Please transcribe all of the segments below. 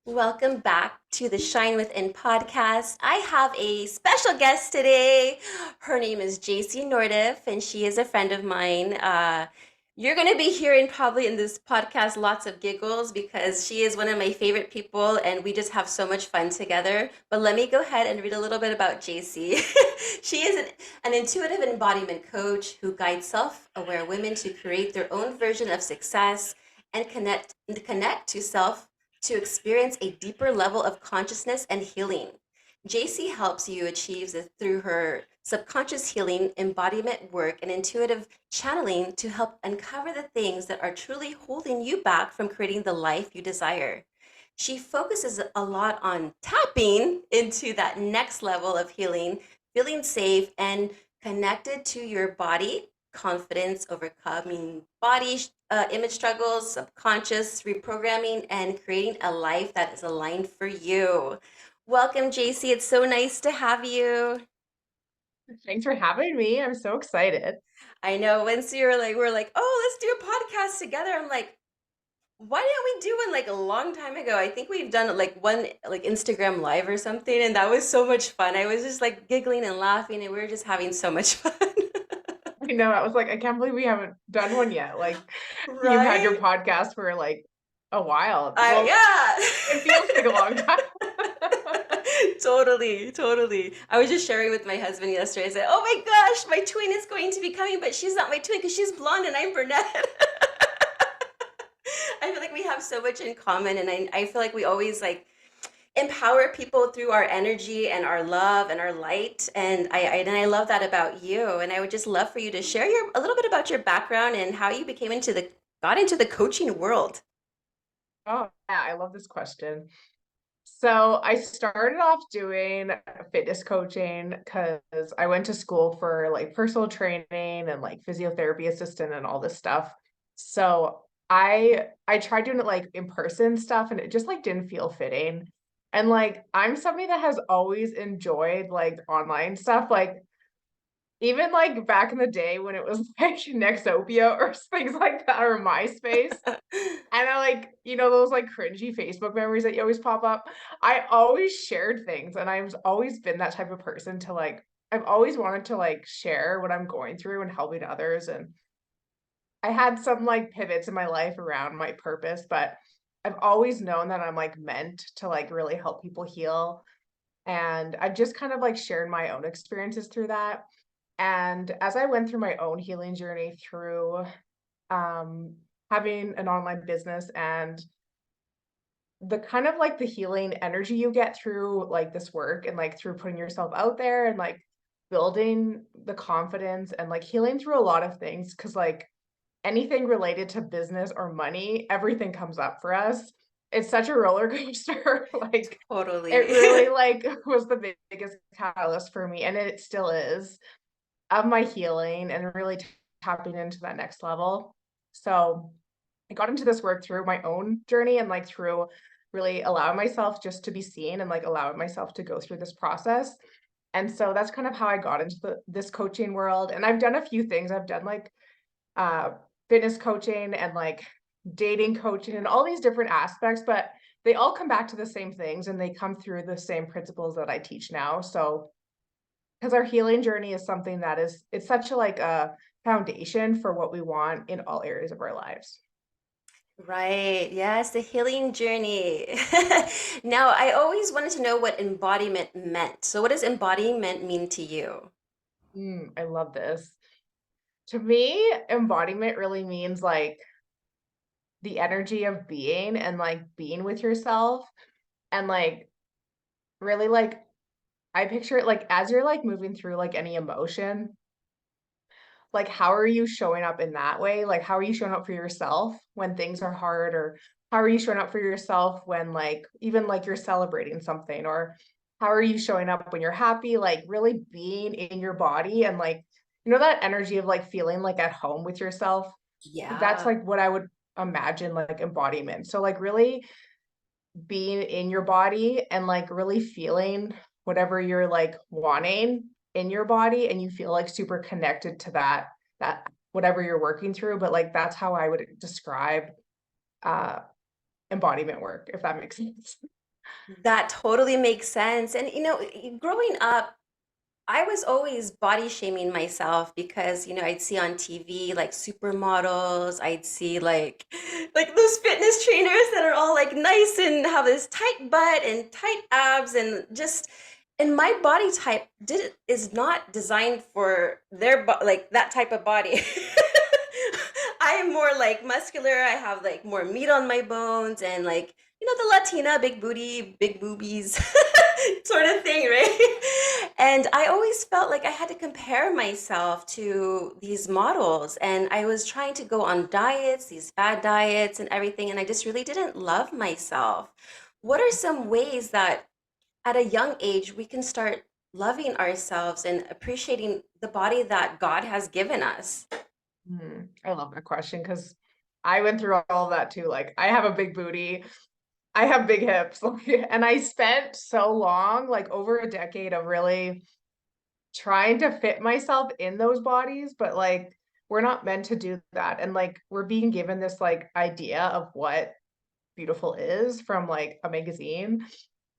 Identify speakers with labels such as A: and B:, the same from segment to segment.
A: Welcome back to the Shine Within podcast. I have a special guest today. Her name is Jaycee Neudorf, and she is a friend of mine. You're going to be hearing probably in this podcast lots of giggles because she is one of my favorite people, and we just have so much fun together. But let me go ahead and read a little bit about Jaycee. She is an intuitive embodiment coach who guides self-aware women to create their own version of success and connect to self to experience a deeper level of consciousness and healing. JC helps you achieve this through her subconscious healing, embodiment work, and intuitive channeling to help uncover the things that are truly holding you back from creating the life you desire. She focuses a lot on tapping into that next level of healing, feeling safe and connected to your body, confidence, overcoming body image struggles, subconscious reprogramming, and creating a life that is aligned for you. Welcome, JC. It's so nice to have you.
B: Thanks for having me. I'm so excited.
A: I know once we're like, oh, let's do a podcast together. I'm like, why didn't we do one like a long time ago? I think we've done like one like Instagram live or something, and that was so much fun. I was just like giggling and laughing, and we were just having so much fun.
B: I know, I was like, I can't believe we haven't done one yet. Like, you've had your
A: Right?
B: podcast for like a while.
A: I
B: Well, it
A: yeah.
B: feels like a long time.
A: Totally, totally. I was just sharing with my husband yesterday. I said, "Oh my gosh, my twin is going to be coming, but she's not my twin because she's blonde and I'm brunette." I feel like we have so much in common, and I feel like we always like empower people through our energy and our love and our light. And I love that about you. And I would just love for you to share a little bit about your background and how you became got into the coaching world.
B: Oh, yeah, I love this question. So I started off doing fitness coaching because I went to school for like personal training and like physiotherapy assistant and all this stuff. So I tried doing it like in person stuff and it just like didn't feel fitting. And like I'm somebody that has always enjoyed like online stuff. Like even like back in the day when it was like Nexopia or things like that or MySpace. And I like, those like cringy Facebook memories that you always pop up. I always shared things and I've always been that type of person to like, I've always wanted to like share what I'm going through and helping others. And I had some like pivots in my life around my purpose, but I've always known that I'm like meant to like really help people heal. And I've just kind of like shared my own experiences through that. And as I went through my own healing journey through um, having an online business and the kind of like the healing energy you get through like this work and like through putting yourself out there and like building the confidence and like healing through a lot of things because like anything related to business or money, everything comes up for us. It's such a roller coaster. Like it
A: Totally.
B: really like was the biggest catalyst for me and it still is of my healing and really tapping into that next level. So I got into this work through my own journey and like through really allowing myself just to be seen and like allowing myself to go through this process. And so that's kind of how I got into this coaching world. And I've done a few things. I've done like uh, fitness coaching and like dating coaching and all these different aspects, but they all come back to the same things and they come through the same principles that I teach now. So because our healing journey is something that is it's such a like a foundation for what we want in all areas of our lives.
A: Right. Yes, the healing journey. Now, I always wanted to know what embodiment meant. So, what does embodiment mean to you?
B: I love this. To me, embodiment really means like the energy of being and like being with yourself and like really like I picture it like as you're like moving through like any emotion, like how are you showing up in that way? Like how are you showing up for yourself when things are hard or how are you showing up for yourself when like even like you're celebrating something or how are you showing up when you're happy? Like really being in your body and like that energy of like feeling like at home with yourself. That's
A: Yeah.
B: like what I would imagine like embodiment. So like really being in your body and like really feeling whatever you're like wanting in your body and you feel like super connected to that whatever you're working through, but like that's how I would describe uh embodiment work, if that makes sense.
A: That totally makes sense. And growing up, I was always body shaming myself because, I'd see on TV like supermodels, I'd see like those fitness trainers that are all like nice and have this tight butt and tight abs and just and my body type did is not designed for like that type of body. I am more like muscular. I have like more meat on my bones and like the Latina big booty, big boobies sort of thing, right? And I always felt like I had to compare myself to these models and I was trying to go on diets, these fad diets and everything and I just really didn't love myself. What are some ways that at a young age we can start loving ourselves and appreciating the body that God has given us?
B: I love that question because I went through all of that too. Like, I have a big booty, I have big hips, and I spent so long, like over a decade, of really trying to fit myself in those bodies, but like we're not meant to do that. And like we're being given this like idea of what beautiful is from like a magazine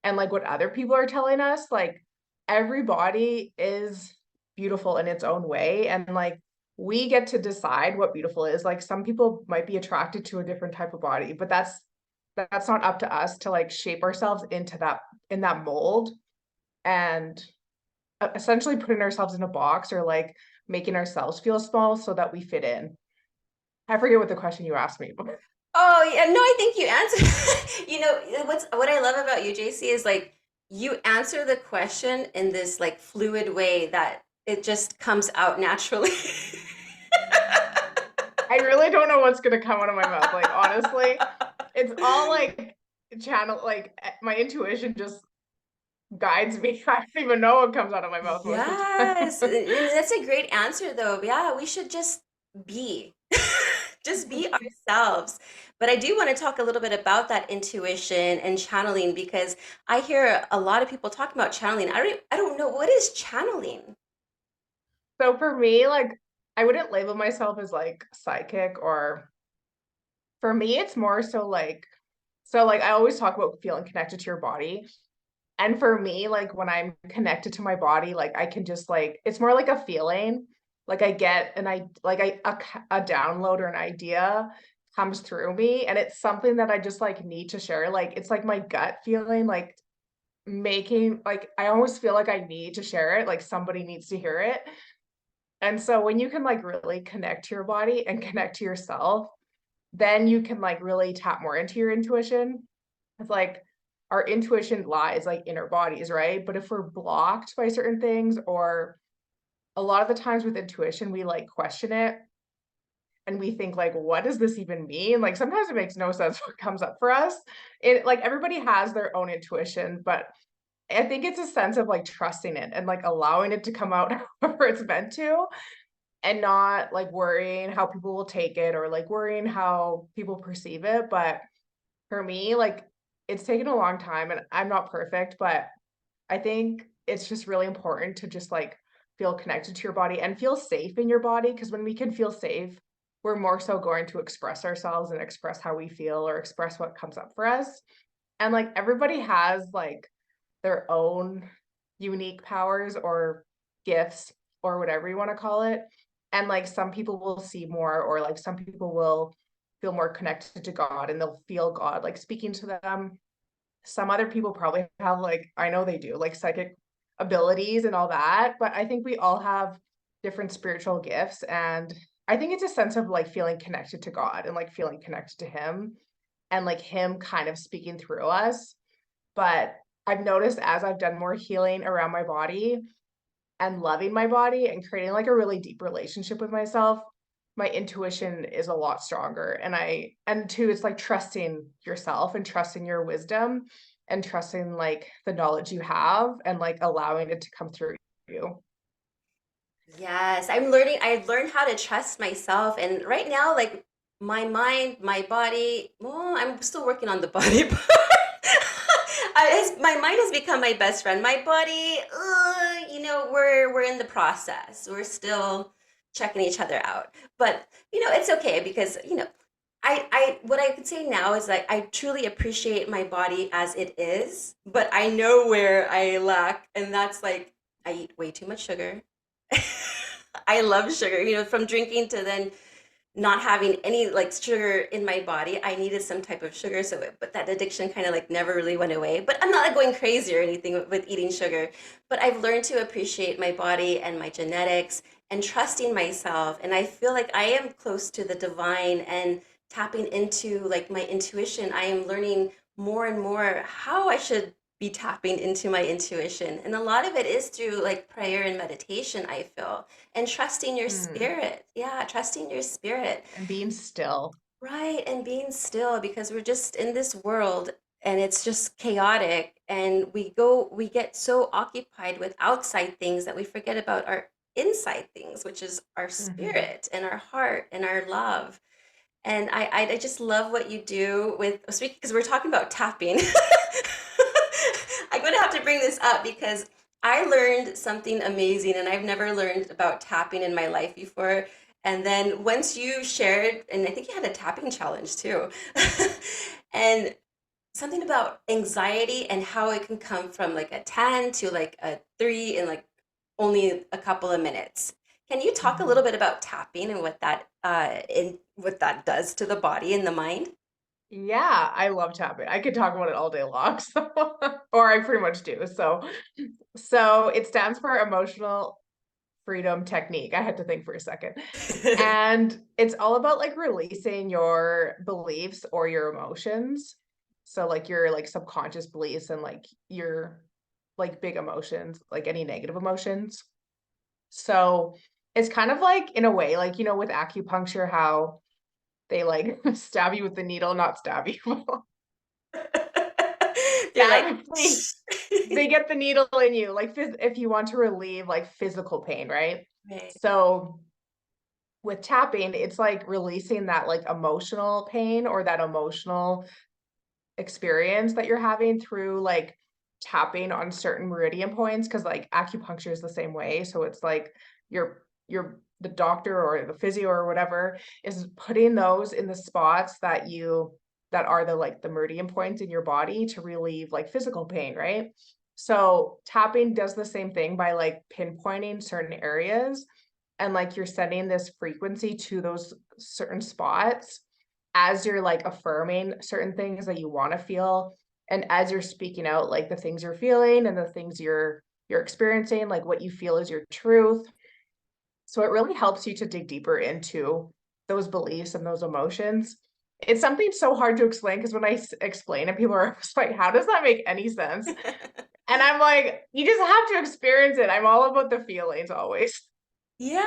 B: and like what other people are telling us. Like every body is beautiful in its own way. And like we get to decide what beautiful is. Like some people might be attracted to a different type of body, but that's not up to us to like shape ourselves into that in that mold and essentially putting ourselves in a box or like making ourselves feel small so that we fit in. I forget what the question you asked me, but
A: Oh yeah, no, I think you answered. What I love about you, JC, is like you answer the question in this like fluid way that it just comes out naturally.
B: I really don't know what's gonna come out of my mouth. Like honestly, it's all like channel like my intuition just guides me. I don't even know what comes out of my mouth most of the time.
A: Yes, and that's a great answer though. Yeah, we should just be. Just be ourselves. But I do want to talk a little bit about that intuition and channeling because I hear a lot of people talking about channeling. I don't know what is channeling.
B: So for me, like I wouldn't label myself as like psychic or for me it's more so like I always talk about feeling connected to your body. And for me, like when I'm connected to my body, like I can just like it's more like a feeling. Like I get and I like a download or an idea comes through me and it's something that I just like need to share. Like it's like my gut feeling, like making like I always feel like I need to share it, like somebody needs to hear it. And so when you can like really connect to your body and connect to yourself, then you can like really tap more into your intuition. It's like our intuition lies like in our bodies, right? But if we're blocked by certain things, or a lot of the times with intuition, we like question it and we think like, what does this even mean? Like sometimes it makes no sense what comes up for us. It like everybody has their own intuition, but I think it's a sense of like trusting it and like allowing it to come out where it's meant to and not like worrying how people will take it or like worrying how people perceive it. But for me, like it's taken a long time and I'm not perfect, but I think it's just really important to just like feel connected to your body and feel safe in your body. Cause when we can feel safe, we're more so going to express ourselves and express how we feel or express what comes up for us. And like everybody has like their own unique powers or gifts or whatever you want to call it. And like some people will see more, or like some people will feel more connected to God and they'll feel God like speaking to them. Some other people probably have like, I know they do, like psychic abilities and all that. But I think we all have different spiritual gifts. And I think it's a sense of like feeling connected to God and like feeling connected to Him and like Him kind of speaking through us. But I've noticed as I've done more healing around my body and loving my body and creating like a really deep relationship with myself, my intuition is a lot stronger. And two, it's like trusting yourself and trusting your wisdom and trusting like the knowledge you have and like allowing it to come through you.
A: Yes, I'm learning. I've learned how to trust myself. And right now, like my mind, my body, well, I'm still working on the body part. My mind has become my best friend. My body, we're in the process. We're still checking each other out. But it's okay because what I could say now is like I truly appreciate my body as it is, but I know where I lack, and that's like I eat way too much sugar. I love sugar, from drinking to then not having any like sugar in my body. I needed some type of sugar, but that addiction kind of like never really went away. But I'm not like going crazy or anything with eating sugar. But I've learned to appreciate my body and my genetics and trusting myself. And I feel like I am close to the divine and tapping into like my intuition. I am learning more and more how I should be tapping into my intuition. And a lot of it is through like prayer and meditation, I feel, and trusting your
B: Hmm.
A: spirit. Yeah, trusting your spirit.
B: And being still.
A: Right, and being still because we're just in this world and it's just chaotic and we get so occupied with outside things that we forget about our inside things, which is our
B: Hmm.
A: spirit and our heart and our love. And I just love what you do with speaking because we're talking about tapping. I'm going to have to bring this up because I learned something amazing and I've never learned about tapping in my life before. And then once you shared, and I think you had a tapping challenge too, and something about anxiety and how it can come from like a 10 to like a 3 in like only a couple of minutes. Can you talk a little
B: Hmm.
A: bit about tapping and what that does to the body and the mind?
B: Yeah, I love tapping. I could talk about it all day long, so or I pretty much do. So it stands for emotional freedom technique. I had to think for a second. And it's all about like releasing your beliefs or your emotions. So like your like subconscious beliefs and like your like big emotions, like any negative emotions. So it's kind of like in a way, like with acupuncture, how they like stab you with the needle, not stab you.
A: They're like,
B: Stab, they get the needle in you, like if you want to relieve like physical pain, right?
A: right.
B: So with tapping, it's like releasing that like emotional pain or that emotional experience that you're having through like tapping on certain meridian points because like acupuncture is the same way. So it's like the doctor or the physio or whatever is putting those in the spots that are the like the meridian points in your body to relieve like physical pain, right? So tapping does the same thing by like pinpointing certain areas and like you're sending this frequency to those certain spots as you're like affirming certain things that you want to feel and as you're speaking out like the things you're feeling and the things you're experiencing, like what you feel is your truth. So it really helps you to dig deeper into those beliefs and those emotions. It's something so hard to explain because when explain it, people are just like, how does that make any sense? And I'm like, you just have to experience it. I'm all about the feelings always.
A: Yeah,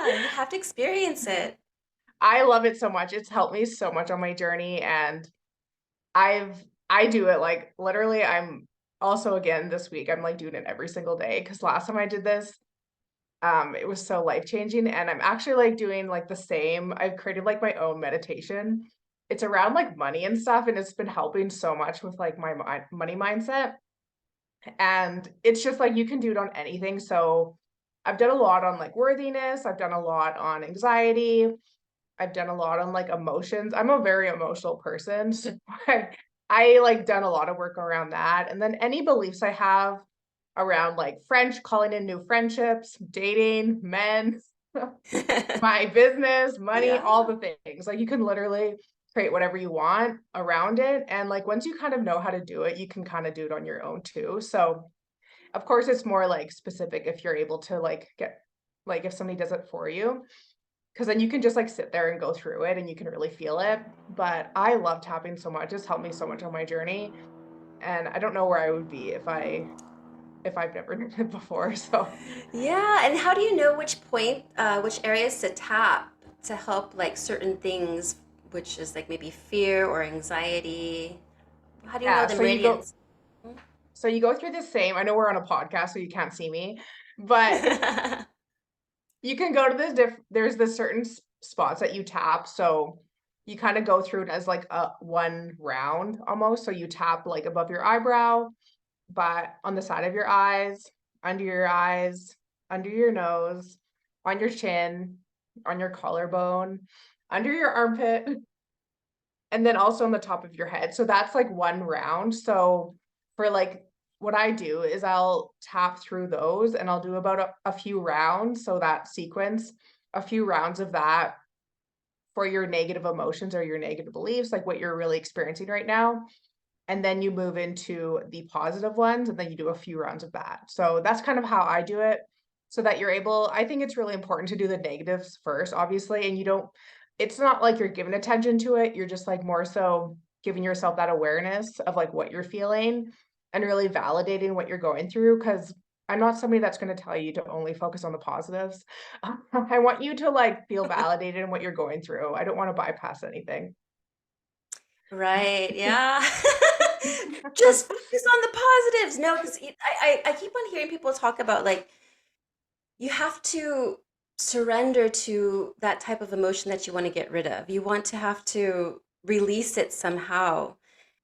A: you have to experience it.
B: I love it so much. It's helped me so much on my journey and I do it like literally I'm also again this week I'm like doing it every single day because last time I did this it was so life-changing and I'm actually like doing like the same. I've created like my own meditation. It's around like money and stuff and it's been helping so much with like my money mindset and it's just like you can do it on anything. So I've done a lot on like worthiness, I've done a lot on anxiety, I've done a lot on like emotions. I'm a very emotional person, so I like done a lot of work around that. And then any beliefs I have around like French, calling in new friendships, dating, men, my business, money, all
A: Yeah.
B: the things. Like you can literally create whatever you want around it. And like once you kind of know how to do it, you can kind of do it on your own too. So of course it's more like specific if you're able to like get like if somebody does it for you because then you can just like sit there and go through it and you can really feel it. But I love tapping so much. It's helped me so much on my journey. And I don't know where I would be if I've never done it before. So
A: Yeah, and how do you know which areas to tap to help like certain things, which is like maybe fear or anxiety? How do you know
B: yeah,
A: the meridians?
B: so you go through the same. I know we're on a podcast, so you can't see me, but you can go to there's the certain spots that you tap. So you kind of go through it as like a one round almost. So you tap like above your eyebrow, but on the side of your eyes, under your nose, on your chin, on your collarbone, under your armpit, and then also on the top of your head. So that's like one round. So for like what I do is I'll tap through those and I'll do about a few rounds. So that sequence, a few rounds of that for your negative emotions or your negative beliefs, like what you're really experiencing right now. And then you move into the positive ones and then you do a few rounds of that. So that's kind of how I do it so that you're able, I think it's really important to do the negatives first, obviously, and you don't, it's not like you're giving attention to it, you're just like more so giving yourself that awareness of like what you're feeling and really validating what you're going through, because I'm not somebody that's going to tell you to only focus on the positives. I want you to like feel validated in what you're going through. I don't want to bypass anything.
A: Right. Yeah. Just focus on the positives. No, because I keep on hearing people talk about like you have to surrender to that type of emotion that you want to get rid of. You want to have to release it somehow.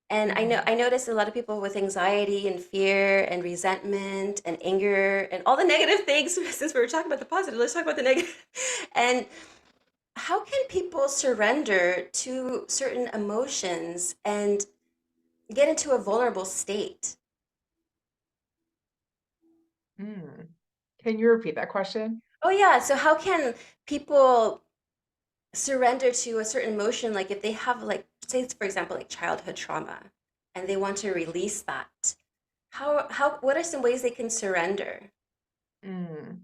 A: And
B: Mhm.
A: I notice a lot of people with anxiety and fear and resentment and anger and all the negative things. Since we were talking about the positive, let's talk about the negative. And how can people surrender to certain emotions and get into a vulnerable state?
B: Mm. Can you repeat that question?
A: Oh yeah, so how can people surrender to a certain emotion, like if they have like, say for example, like childhood trauma and they want to release that? How what are some ways they can surrender?
B: Mm.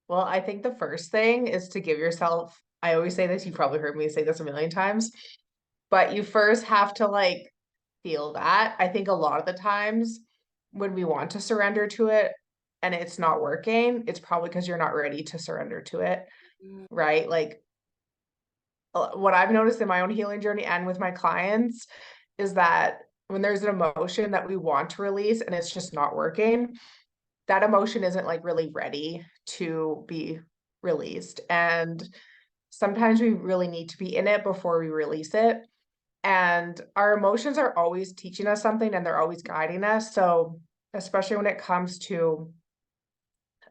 B: Well, I think the first thing is to give yourself, I always say this, you've probably heard me say this a million times, but you first have to like feel that. I think a lot of the times when we want to surrender to it and it's not working, it's probably because you're not ready to surrender to it,
A: Mm,
B: right? Like what I've noticed in my own healing journey and with my clients is that when there's an emotion that we want to release and it's just not working, that emotion isn't like really ready to be released. And sometimes we really need to be in it before we release it. And our emotions are always teaching us something and they're always guiding us. So, especially when it comes to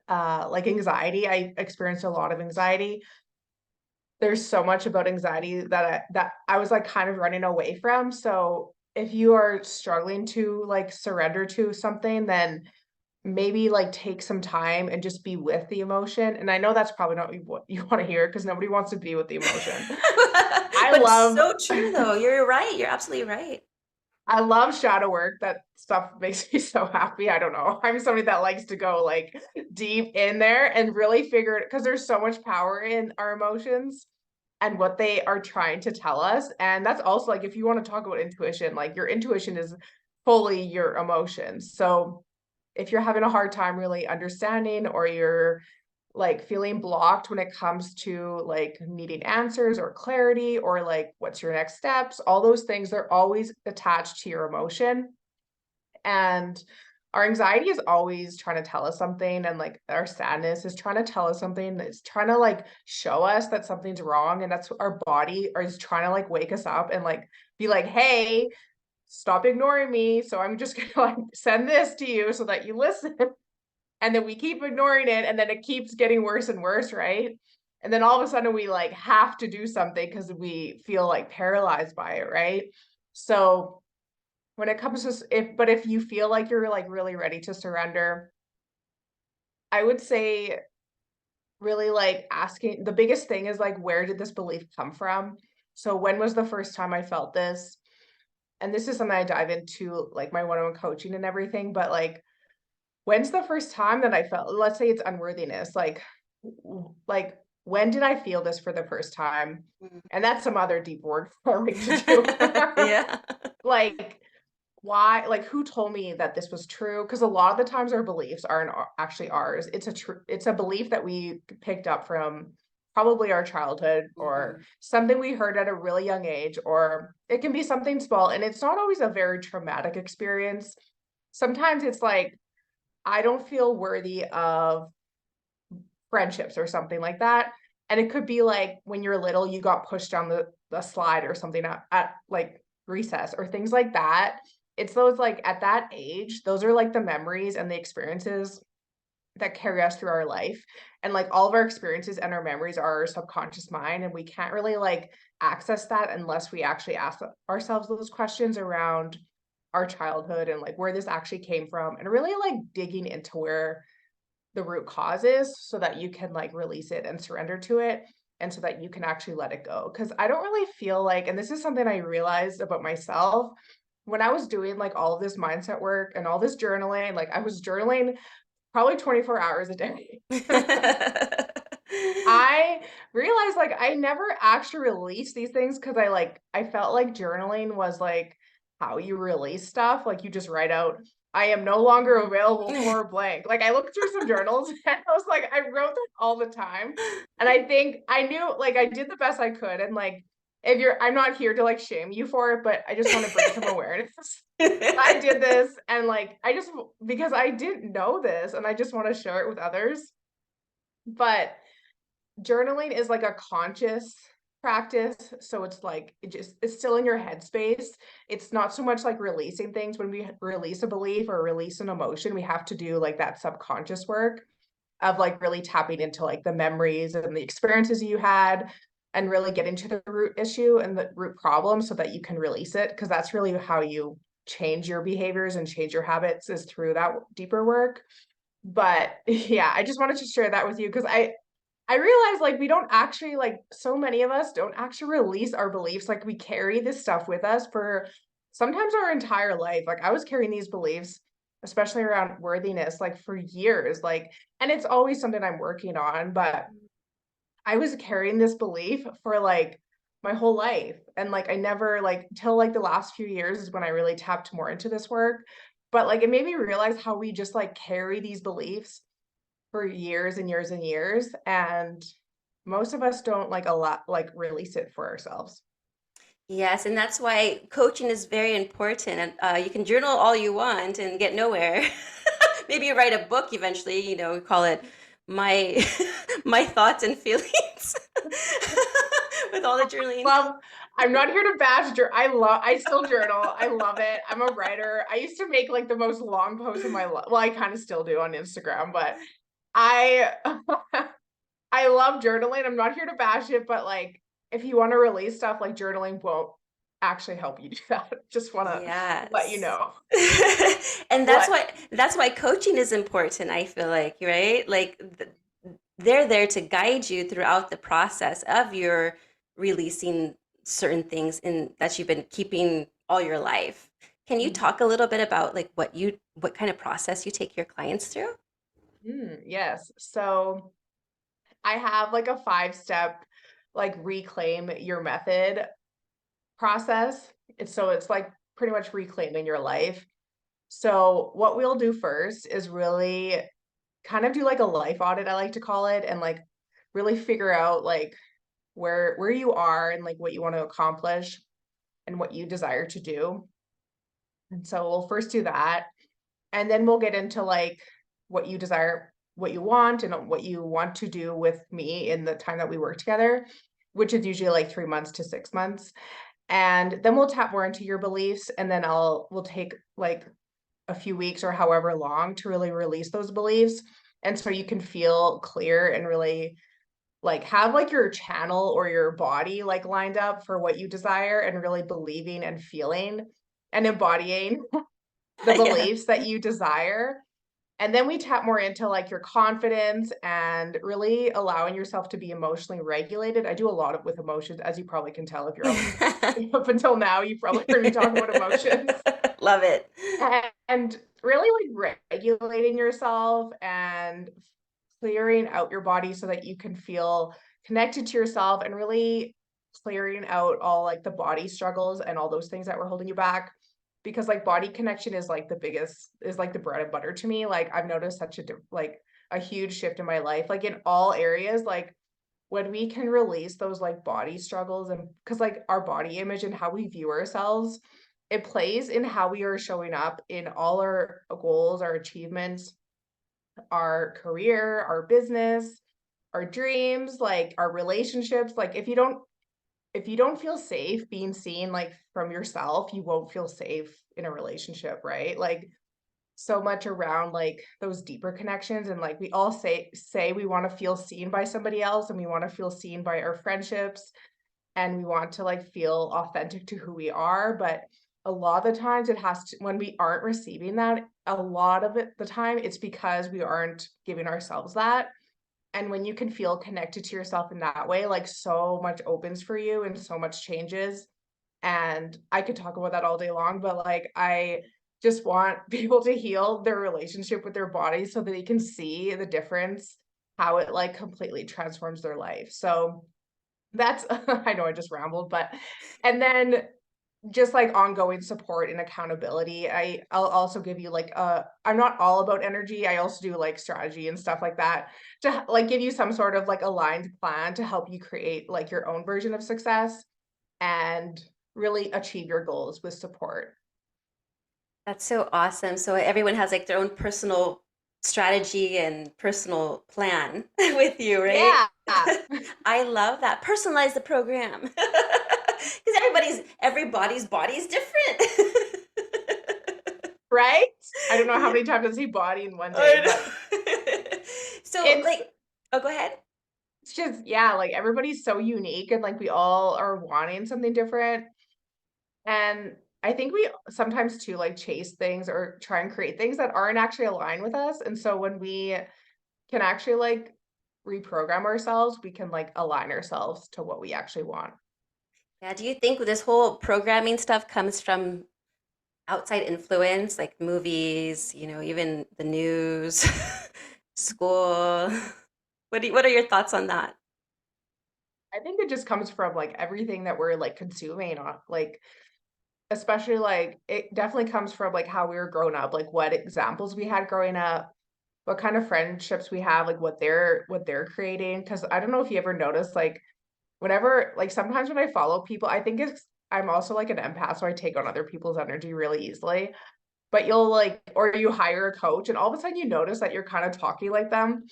B: like anxiety, I experienced a lot of anxiety. There's so much about anxiety that I was like kind of running away from. So, if you are struggling to like surrender to something, then maybe, like, take some time and just be with the emotion, and I know that's probably not what you wanna hear because nobody wants to be with the emotion. I
A: but it's
B: love
A: so true though. You're right. You're absolutely right.
B: I love shadow work, that stuff makes me so happy, I don't know. I'm somebody that likes to go, like, deep in there and really figure it because there's so much power in our emotions and what they are trying to tell us, and that's also, like, if you wanna talk about intuition, like, your intuition is fully your emotions, so if you're having a hard time really understanding or you're like feeling blocked when it comes to like needing answers or clarity or like what's your next steps, all those things, they're always attached to your emotion. And our anxiety is always trying to tell us something, and like our sadness is trying to tell us something. It's trying to like show us that something's wrong. And that's what our body is trying to like wake us up and like be like, hey, stop ignoring me. So I'm just gonna like send this to you so that you listen. And then we keep ignoring it, and then it keeps getting worse and worse, right? And then all of a sudden we like have to do something because we feel like paralyzed by it, right? So when it comes to if you feel like you're like really ready to surrender, I would say really like asking, the biggest thing is like, where did this belief come from? So when was the first time I felt this? And this is something I dive into like my one-on-one coaching and everything, but like, when's the first time that I felt, let's say it's unworthiness, like, when did I feel this for the first time?
A: Mm.
B: And that's some other deep work for me to do.
A: Yeah.
B: Like, why, like, who told me that this was true? Because a lot of the times our beliefs aren't actually ours. It's a belief that we picked up from probably our childhood or
A: Mhm.
B: something we heard at a really young age, or it can be something small, and it's not always a very traumatic experience. Sometimes it's like, I don't feel worthy of friendships or something like that. And it could be like when you're little, you got pushed down the slide or something at like recess or things like that. It's those like at that age, those are like the memories and the experiences that carry us through our life. And like all of our experiences and our memories are our subconscious mind. And we can't really like access that unless we actually ask ourselves those questions around our childhood and like where this actually came from, and really like digging into where the root cause is so that you can like release it and surrender to it, and so that you can actually let it go. Because I don't really feel like, and this is something I realized about myself when I was doing like all of this mindset work and all this journaling, like I was journaling probably 24 hours a day. I realized like I never actually released these things because I felt like journaling was like how you release stuff. Like you just write out, I am no longer available for blank. Like I looked through some journals and I was like, I wrote that all the time. And I think I knew like I did the best I could. And like if you're I'm not here to like shame you for it, but I just want to bring some awareness. I did this and like I just because I didn't know this and I just want to share it with others. But journaling is like a conscious practice, so it's like it's still in your headspace. It's not so much like releasing things. When we release a belief or release an emotion, we have to do like that subconscious work of like really tapping into like the memories and the experiences you had, and really get into the root issue and the root problem so that you can release it, because that's really how you change your behaviors and change your habits, is through that deeper work. But yeah, I just wanted to share that with you because I realize like we don't actually like so many of us don't actually release our beliefs. Like we carry this stuff with us for sometimes our entire life. Like I was carrying these beliefs, especially around worthiness, like for years. Like, and it's always something I'm working on, but I was carrying this belief for like my whole life. And like I never like till like the last few years is when I really tapped more into this work. But like it made me realize how we just like carry these beliefs for years and years and years, and most of us don't like a lot like release it for ourselves.
A: Yes, and that's why coaching is very important. And you can journal all you want and get nowhere. Maybe you write a book eventually, we call it my my thoughts and feelings with all the journaling.
B: Well, I'm not here to bash I still journal. I love it. I'm a writer. I used to make like the most long posts in my life. Well, I kind of still do on Instagram, but I I love journaling. I'm not here to bash it, but like if you want to release stuff, like journaling won't actually help you do that. Just want to let you
A: Yes.
B: know.
A: And that's
B: Let
A: why coaching is important, I feel like, right? Like they're there to guide you throughout the process of your releasing certain things in that you've been keeping all your life. Can you talk a little bit about like what kind of process you take your clients through?
B: Yes. So I have like a 5-step like reclaim your method process. It's like pretty much reclaiming your life. So what we'll do first is really kind of do like a life audit, I like to call it, and like really figure out like where you are and like what you want to accomplish and what you desire to do. And so we'll first do that, and then we'll get into like what you desire, what you want, and what you want to do with me in the time that we work together, which is usually like 3 months to 6 months. And then we'll tap more into your beliefs, and then we'll take like a few weeks or however long to really release those beliefs. And so you can feel clear and really like have like your channel or your body like lined up for what you desire, and really believing and feeling and embodying the
A: Yeah.
B: beliefs that you desire. And then we tap more into like your confidence and really allowing yourself to be emotionally regulated. I do a lot of with emotions, as you probably can tell if you're up until now, you probably heard me talk about emotions.
A: Love it.
B: And really like regulating yourself and clearing out your body so that you can feel connected to yourself, and really clearing out all like the body struggles and all those things that were holding you back. Because like body connection is like the biggest, is like the bread and butter to me. Like I've noticed such like a huge shift in my life, like in all areas. Like when we can release those like body struggles, and because like our body image and how we view ourselves, it plays in how we are showing up in all our goals, our achievements, our career, our business, our dreams, like our relationships. Like if you don't feel safe being seen like from yourself, you won't feel safe in a relationship, right? Like so much around like those deeper connections, and like we all say we want to feel seen by somebody else, and we want to feel seen by our friendships, and we want to like feel authentic to who we are. But a lot of the times it has to, when we aren't receiving that, a lot of it the time it's because we aren't giving ourselves that. And when you can feel connected to yourself in that way, like so much opens for you and so much changes. And I could talk about that all day long, but like I just want people to heal their relationship with their bodies so that they can see the difference, how it like completely transforms their life. So that's I know I just rambled, but and then just like ongoing support and accountability. I'll also give you like I'm not all about energy. I also do like strategy and stuff like that to like give you some sort of like aligned plan to help you create like your own version of success and really achieve your goals with support.
A: That's so awesome. So everyone has like their own personal strategy and personal plan with you, right?
B: Yeah.
A: I love that. Personalize the program. Because everybody's body is different.
B: Right? I don't know how
A: Yeah,
B: many times I say body in one day,
A: I
B: but
A: know. So
B: it's
A: like, oh, go ahead.
B: it's just yeah, like everybody's so unique and like we all are wanting something different. And I think we sometimes too like chase things or try and create things that aren't actually aligned with us. And so when we can actually like reprogram ourselves, we can like align ourselves to what we actually want.
A: Yeah, do you think this whole programming stuff comes from outside influence, like movies, even the news, school? What are your thoughts on that?
B: I think it just comes from like everything that we're like consuming on like especially like it definitely comes from like how we were growing up, like what examples we had growing up, what kind of friendships we have, like what they're creating. Cause I don't know if you ever noticed, like whenever like sometimes when I follow people, I think it's I'm also like an empath, so I take on other people's energy really easily. But you'll like or you hire a coach and all of a sudden you notice that you're kind of talking like them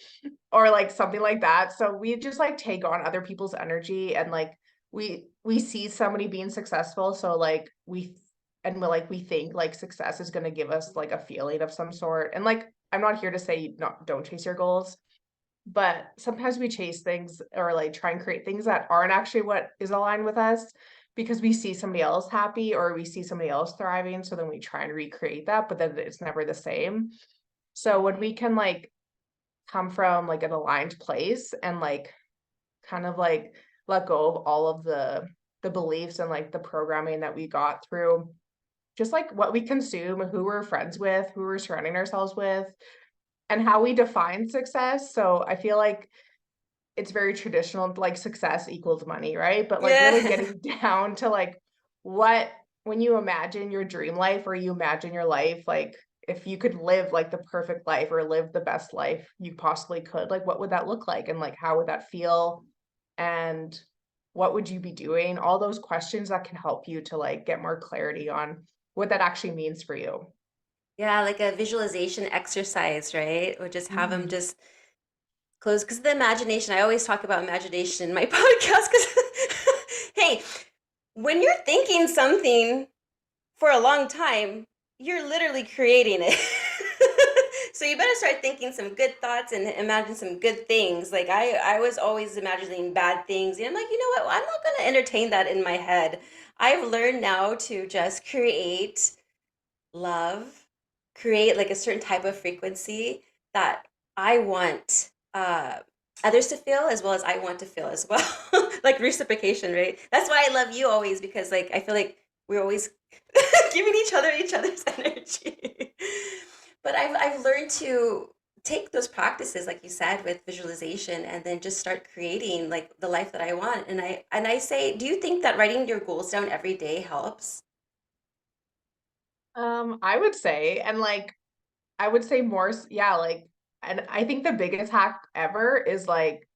B: or like something like that. So we just like take on other people's energy and like we see somebody being successful. So like we think like success is gonna give us like a feeling of some sort. And like I'm not here to say not don't chase your goals, but sometimes we chase things or like try and create things that aren't actually what is aligned with us because we see somebody else happy or we see somebody else thriving. So then we try and recreate that, but then it's never the same. So when we can like come from like an aligned place and like kind of like let go of all of the beliefs and like the programming that we got through just like what we consume, who we're friends with, who we're surrounding ourselves with, and how we define success. So I feel like it's very traditional, like success equals money, right? But like really
A: Yeah.
B: getting down to like what when you imagine your dream life or you imagine your life, like if you could live like the perfect life or live the best life you possibly could, like what would that look like? And like how would that feel? And what would you be doing? All those questions that can help you to like get more clarity on what that actually means for you.
A: Yeah, like a visualization exercise, right? Or just have them
B: Mhm.
A: just close because the imagination. I always talk about imagination in my podcast because, hey, when you're thinking something for a long time, you're literally creating it. So you better start thinking some good thoughts and imagine some good things. Like I was always imagining bad things. And I'm like, you know what? I'm not going to entertain that in my head. I've learned now to just create love, create like a certain type of frequency that I want others to feel as well as I want to feel as well. Like reciprocation, right? That's why I love you always because like I feel like we're always giving each other's energy. But I've learned to take those practices like you said with visualization and then just start creating like the life that I want. And I say, do you think that writing your goals down every day helps?
B: I would say, and like I would say more, yeah, like, and I think the biggest hack ever is like,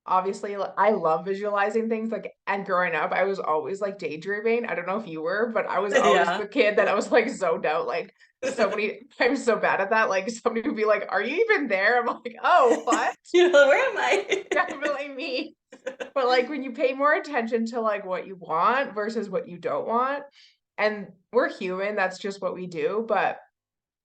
B: obviously, I love visualizing things. Like, and growing up, I was always like daydreaming. I don't know if you were, but I was always
A: Yeah.
B: the kid that I was like zoned out. Like, so many, I'm so bad at that. Like, somebody would be like, "Are you even there?" I'm like, "Oh, what?"
A: Where am I?
B: Definitely me. But like, when you pay more attention to like what you want versus what you don't want, and we're human, that's just what we do. But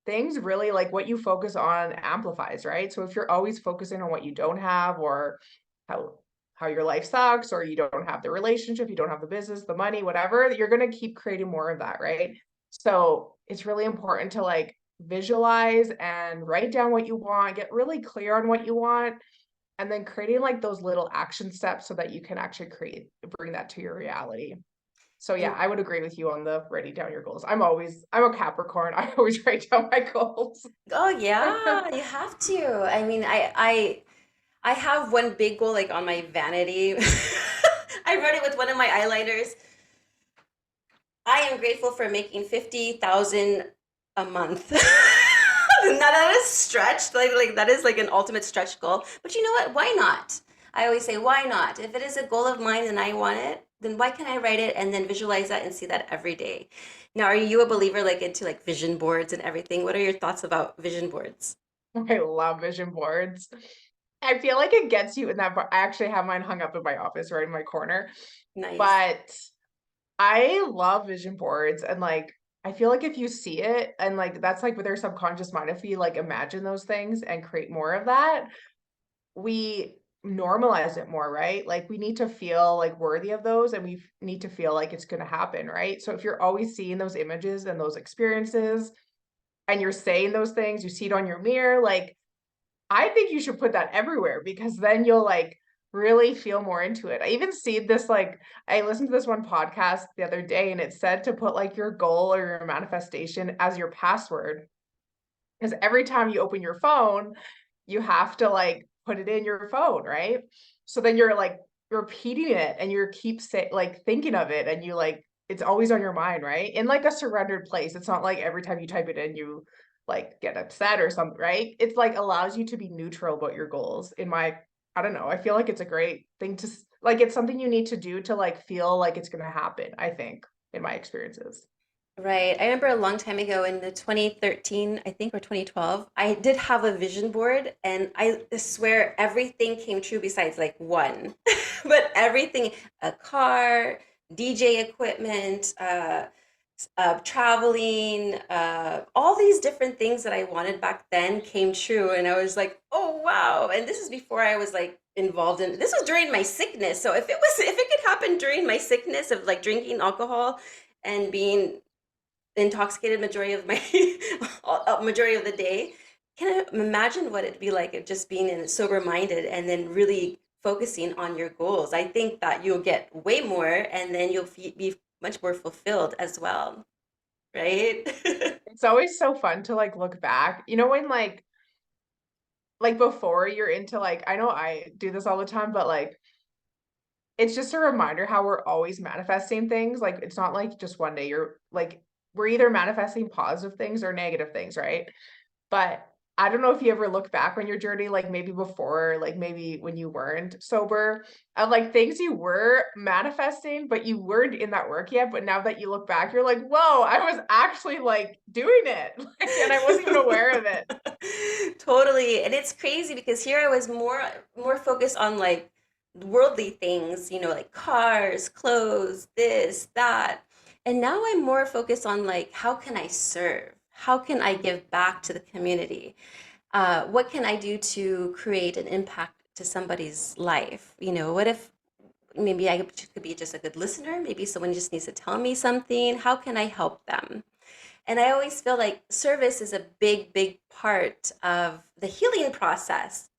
B: things really, like, what you focus on amplifies, right? So if you're always focusing on what you don't have, or how how your life sucks, or you don't have the relationship, you don't have the business, the money, whatever, you're going to keep creating more of that, right? So it's really important to like visualize and write down what you want, get really clear on what you want, and then creating like those little action steps so that you can actually bring that to your reality. So yeah,
A: And
B: I would agree with you on the writing down your goals. I'm a Capricorn. I always write down my goals.
A: oh yeah, you have to. I mean, I have one big goal like on my vanity. I wrote it with one of my eyeliners. I am grateful for making 50,000 a month. That is stretched. Like that is like an ultimate stretch goal. But you know what? Why not? I always say, why not? If it is a goal of mine and I want it, then why can't I write it and then visualize that and see that every day? Now, are you a believer like into like vision boards and everything? What are your thoughts about vision boards?
B: I love vision boards. I feel like it gets you in that. I actually have mine hung up in my office right in my corner.
A: Nice.
B: But I love vision boards, and like I feel like if you see it, and like that's like with our subconscious mind, if we like imagine those things and create more of that, we normalize it more, right? Like we need to feel like worthy of those, and we need to feel like it's going to happen, right? So if you're always seeing those images and those experiences and you're saying those things, you see it on your mirror, like I think you should put that everywhere, because then you'll like really feel more into it. I even see this like I listened to this one podcast the other day, and it said to put like your goal or your manifestation as your password. Because every time you open your phone, you have to like put it in your phone, right? So then you're like repeating it, and you're like thinking of it, and you like it's always on your mind, right? In like a surrendered place. It's not like every time you type it in, you like get upset or something, right? It's like allows you to be neutral about your goals. I don't know. I feel like it's a great thing like it's something you need to do to like feel like it's going to happen, I think, in my experiences.
A: Right. I remember a long time ago in the 2013, I think, or 2012, I did have a vision board and I swear everything came true besides like one. But everything, a car, DJ equipment, traveling, all these different things that I wanted back then came true. And I was like, oh, wow. And this is before I was like involved in, this was during my sickness. So if it could happen during my sickness of like drinking alcohol and being intoxicated majority of my majority of the day. Can I imagine what it'd be like of just being in sober minded and then really focusing on your goals? I think that you'll get way more and then you'll be much more fulfilled as well, right?
B: It's always so fun to like look back. You know when like before you're into like I know I do this all the time, but like it's just a reminder how we're always manifesting things. Like it's not like just one day you're like we're either manifesting positive things or negative things, right? But I don't know if you ever look back on your journey, like maybe before, like maybe when you weren't sober, of like things you were manifesting, but you weren't in that work yet. But now that you look back, you're like, whoa, I was actually like doing it. Like, and I wasn't even aware of it.
A: Totally. And it's crazy because here I was more focused on like worldly things, like cars, clothes, this, that. And now I'm more focused on like how can I serve? How can I give back to the community? What can I do to create an impact to somebody's life? What if maybe I could be just a good listener? Maybe someone just needs to tell me something. How can I help them? And I always feel like service is a big, big part of the healing process.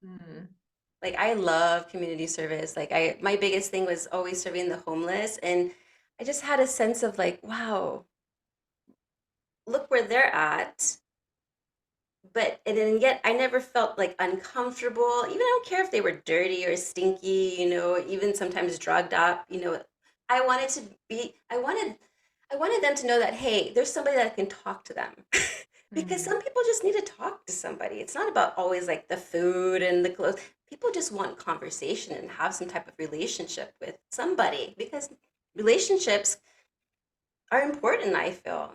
B: Mhm.
A: Like I love community service. Like my biggest thing was always serving the homeless. And I just had a sense of like, wow, look where they're at. But and then yet I never felt like uncomfortable. Even I don't care if they were dirty or stinky, even sometimes drugged up. I wanted to be I wanted them to know that hey, there's somebody that can talk to them. Because
B: Mhm.
A: some people just need to talk to somebody. It's not about always like the food and the clothes. People just want conversation and have some type of relationship with somebody because relationships are important, I feel.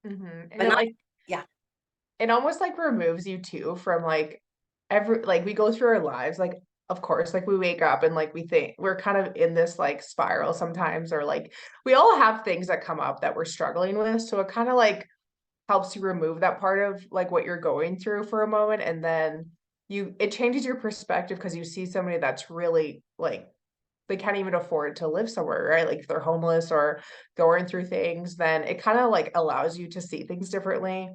B: Mhm. And
A: But
B: it
A: not
B: like
A: yeah.
B: it almost like removes you too from like every like we go through our lives like of course like we wake up and like we think we're kind of in this like spiral sometimes, or like we all have things that come up that we're struggling with, so it kind of like helps you remove that part of like what you're going through for a moment, and then it changes your perspective because you see somebody that's really like they can't even afford to live somewhere, right? Like if they're homeless or going through things, then it kind of like allows you to see things differently.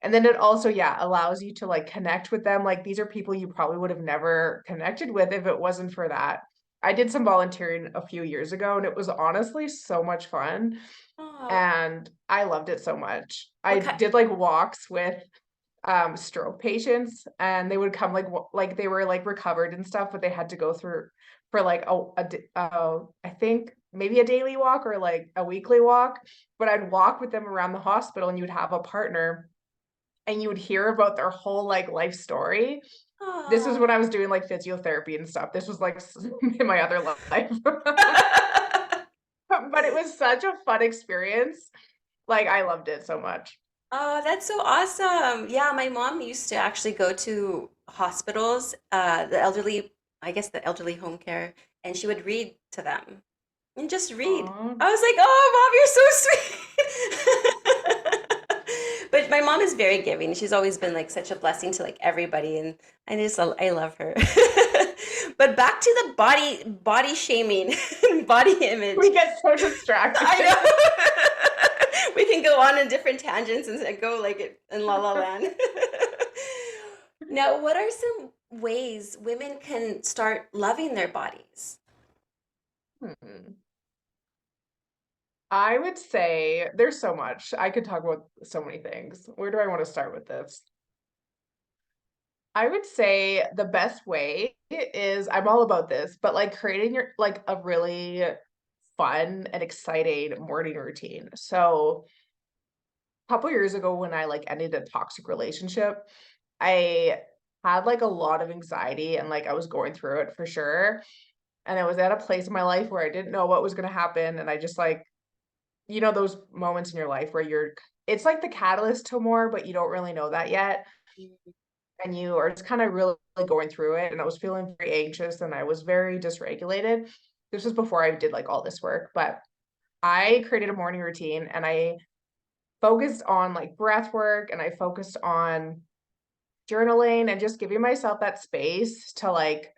B: And then it also, yeah, allows you to like connect with them. Like these are people you probably would have never connected with if it wasn't for that. I did some volunteering a few years ago and it was honestly so much fun.
A: Oh,
B: And I loved it so much. I
A: what kind?
B: did like walks with stroke patients, and they would come like they were like recovered and stuff, but they had to go through for like I think maybe a daily walk or like a weekly walk. But I'd walk with them around the hospital, and you would have a partner, and you would hear about their whole like life story. This is when
A: Oh.
B: I was doing like physiotherapy and stuff. This was like in my other life. But it was such a fun experience. Like I loved it so much.
A: Oh, that's so awesome. Yeah, my mom used to actually go to hospitals, the elderly, I guess the elderly home care, and she would read to them and just read.
B: Aw.
A: I was like, "Oh, Mom, you're so sweet." But my mom is very giving. She's always been like such a blessing to like everybody, and I love her. But back to the body shaming, body image.
B: We get so distracted.
A: I know. We can go on in different tangents and go like in La La Land. Now, what are some ways women can start loving their bodies?
B: Hmm. I would say there's so much. I could talk about so many things. Where do I want to start with this? I would say the best way is I'm all about this, but like creating your like a really fun and exciting morning routine. So a couple years ago when I like ended a toxic relationship, I had like a lot of anxiety and like I was going through it for sure. And I was at a place in my life where I didn't know what was going to happen. And I just like, those moments in your life where it's like the catalyst to more, but you don't really know that yet. And you are just kind of really going through it. And I was feeling very anxious and I was very dysregulated. This was before I did like all this work, but I created a morning routine and I focused on like breath work and I focused on journaling and just giving myself that space to like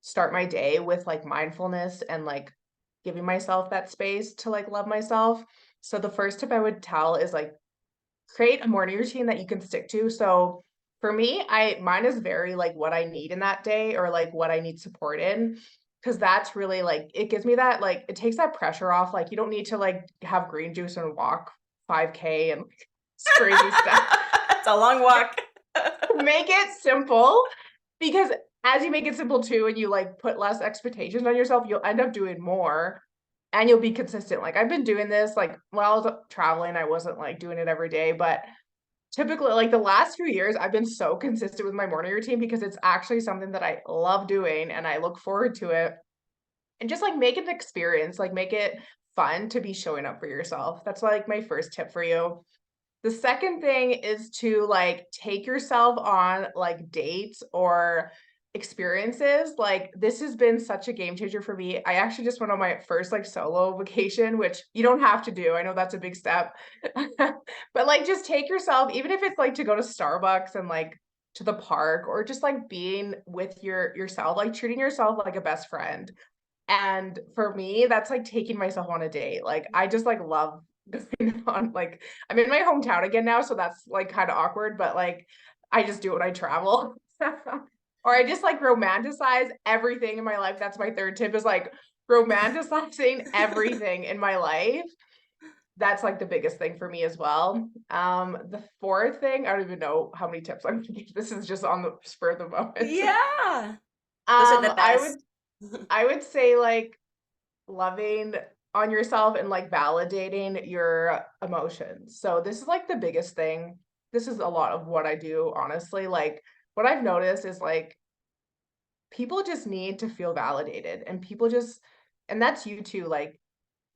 B: start my day with like mindfulness and like giving myself that space to like love myself. So the first tip I would tell is like create a morning routine that you can stick to. So for me, mine is very like what I need in that day or like what I need support in. Cause that's really like it gives me that like it takes that pressure off. Like you don't need to like have green juice and walk 5K and like, crazy stuff.
A: It's a long walk.
B: Make it simple because as you make it simple too and you like put less expectations on yourself, you'll end up doing more and you'll be consistent. Like I've been doing this like while I was traveling, I wasn't like doing it every day, but typically like the last few years I've been so consistent with my morning routine because it's actually something that I love doing and I look forward to it. And just like make it an experience, like make it fun to be showing up for yourself. That's like my first tip for you. The second thing is to like take yourself on like dates or experiences. Like this has been such a game changer for me. I actually just went on my first like solo vacation, which you don't have to do. I know that's a big step. But like just take yourself, even if it's like to go to Starbucks and like to the park or just like being with yourself, like treating yourself like a best friend. And for me, that's like taking myself on a date. Like I just like love going on like I'm in my hometown again now, so that's like kind of awkward, but like I just do it when I travel. Or I just like romanticize everything in my life. That's my third tip is like romanticizing everything in my life. That's like the biggest thing for me as well. The fourth thing, I don't even know how many tips I'm gonna give. This is just on the spur of the moment.
A: Yeah. Those are the
B: I would
A: best.
B: I would say like loving on yourself and like validating your emotions. So this is like the biggest thing. This is a lot of what I do, honestly. Like what I've noticed is like people just need to feel validated and and that's you too. Like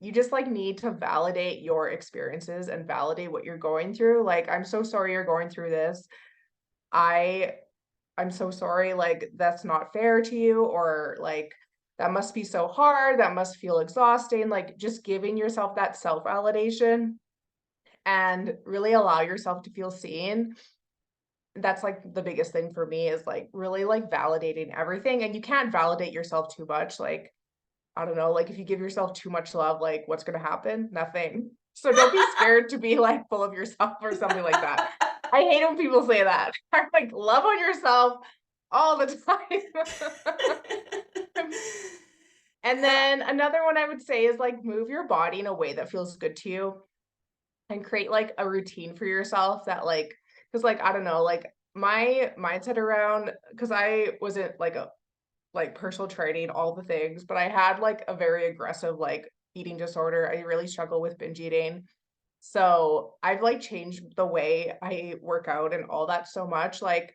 B: you just like need to validate your experiences and validate what you're going through. Like, I'm so sorry you're going through this. I I'm so sorry, like, that's not fair to you, or like, that must be so hard, that must feel exhausting. Like, just giving yourself that self validation and really allow yourself to feel seen. That's like the biggest thing for me is like really like validating everything. And you can't validate yourself too much. Like, I don't know, like if you give yourself too much love, like what's going to happen? Nothing. So don't be scared to be like full of yourself or something like that. I hate when people say that. I'm like, love on yourself all the time. And
A: Yeah.
B: then another one I would say is like move your body in a way that feels good to you and create like a routine for yourself that like, because like, I don't know, like my mindset around, because I wasn't like a like personal training, all the things, but I had like a very aggressive like eating disorder. I really struggle with binge eating. So I've like changed the way I work out and all that so much. Like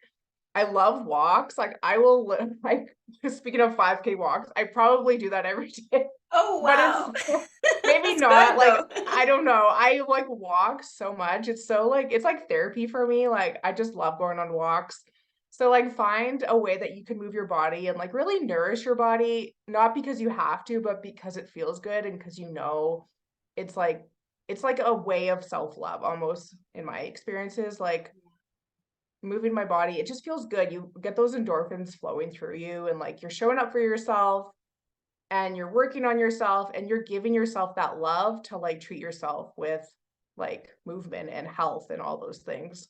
B: I love walks. Like I will like speaking of 5K walks, I probably do that every day.
A: Oh,
B: But it's
A: wow.
B: maybe
A: That's
B: not
A: good
B: like
A: though.
B: I don't know. I like walk so much. It's so like it's like therapy for me. Like I just love going on walks. So like find a way that you can move your body and like really nourish your body, not because you have to, but because it feels good and because you know it's like it's like a way of self-love almost in my experiences. Like moving my body, it just feels good. You get those endorphins flowing through you and like you're showing up for yourself and you're working on yourself and you're giving yourself that love to like treat yourself with like movement and health and all those things.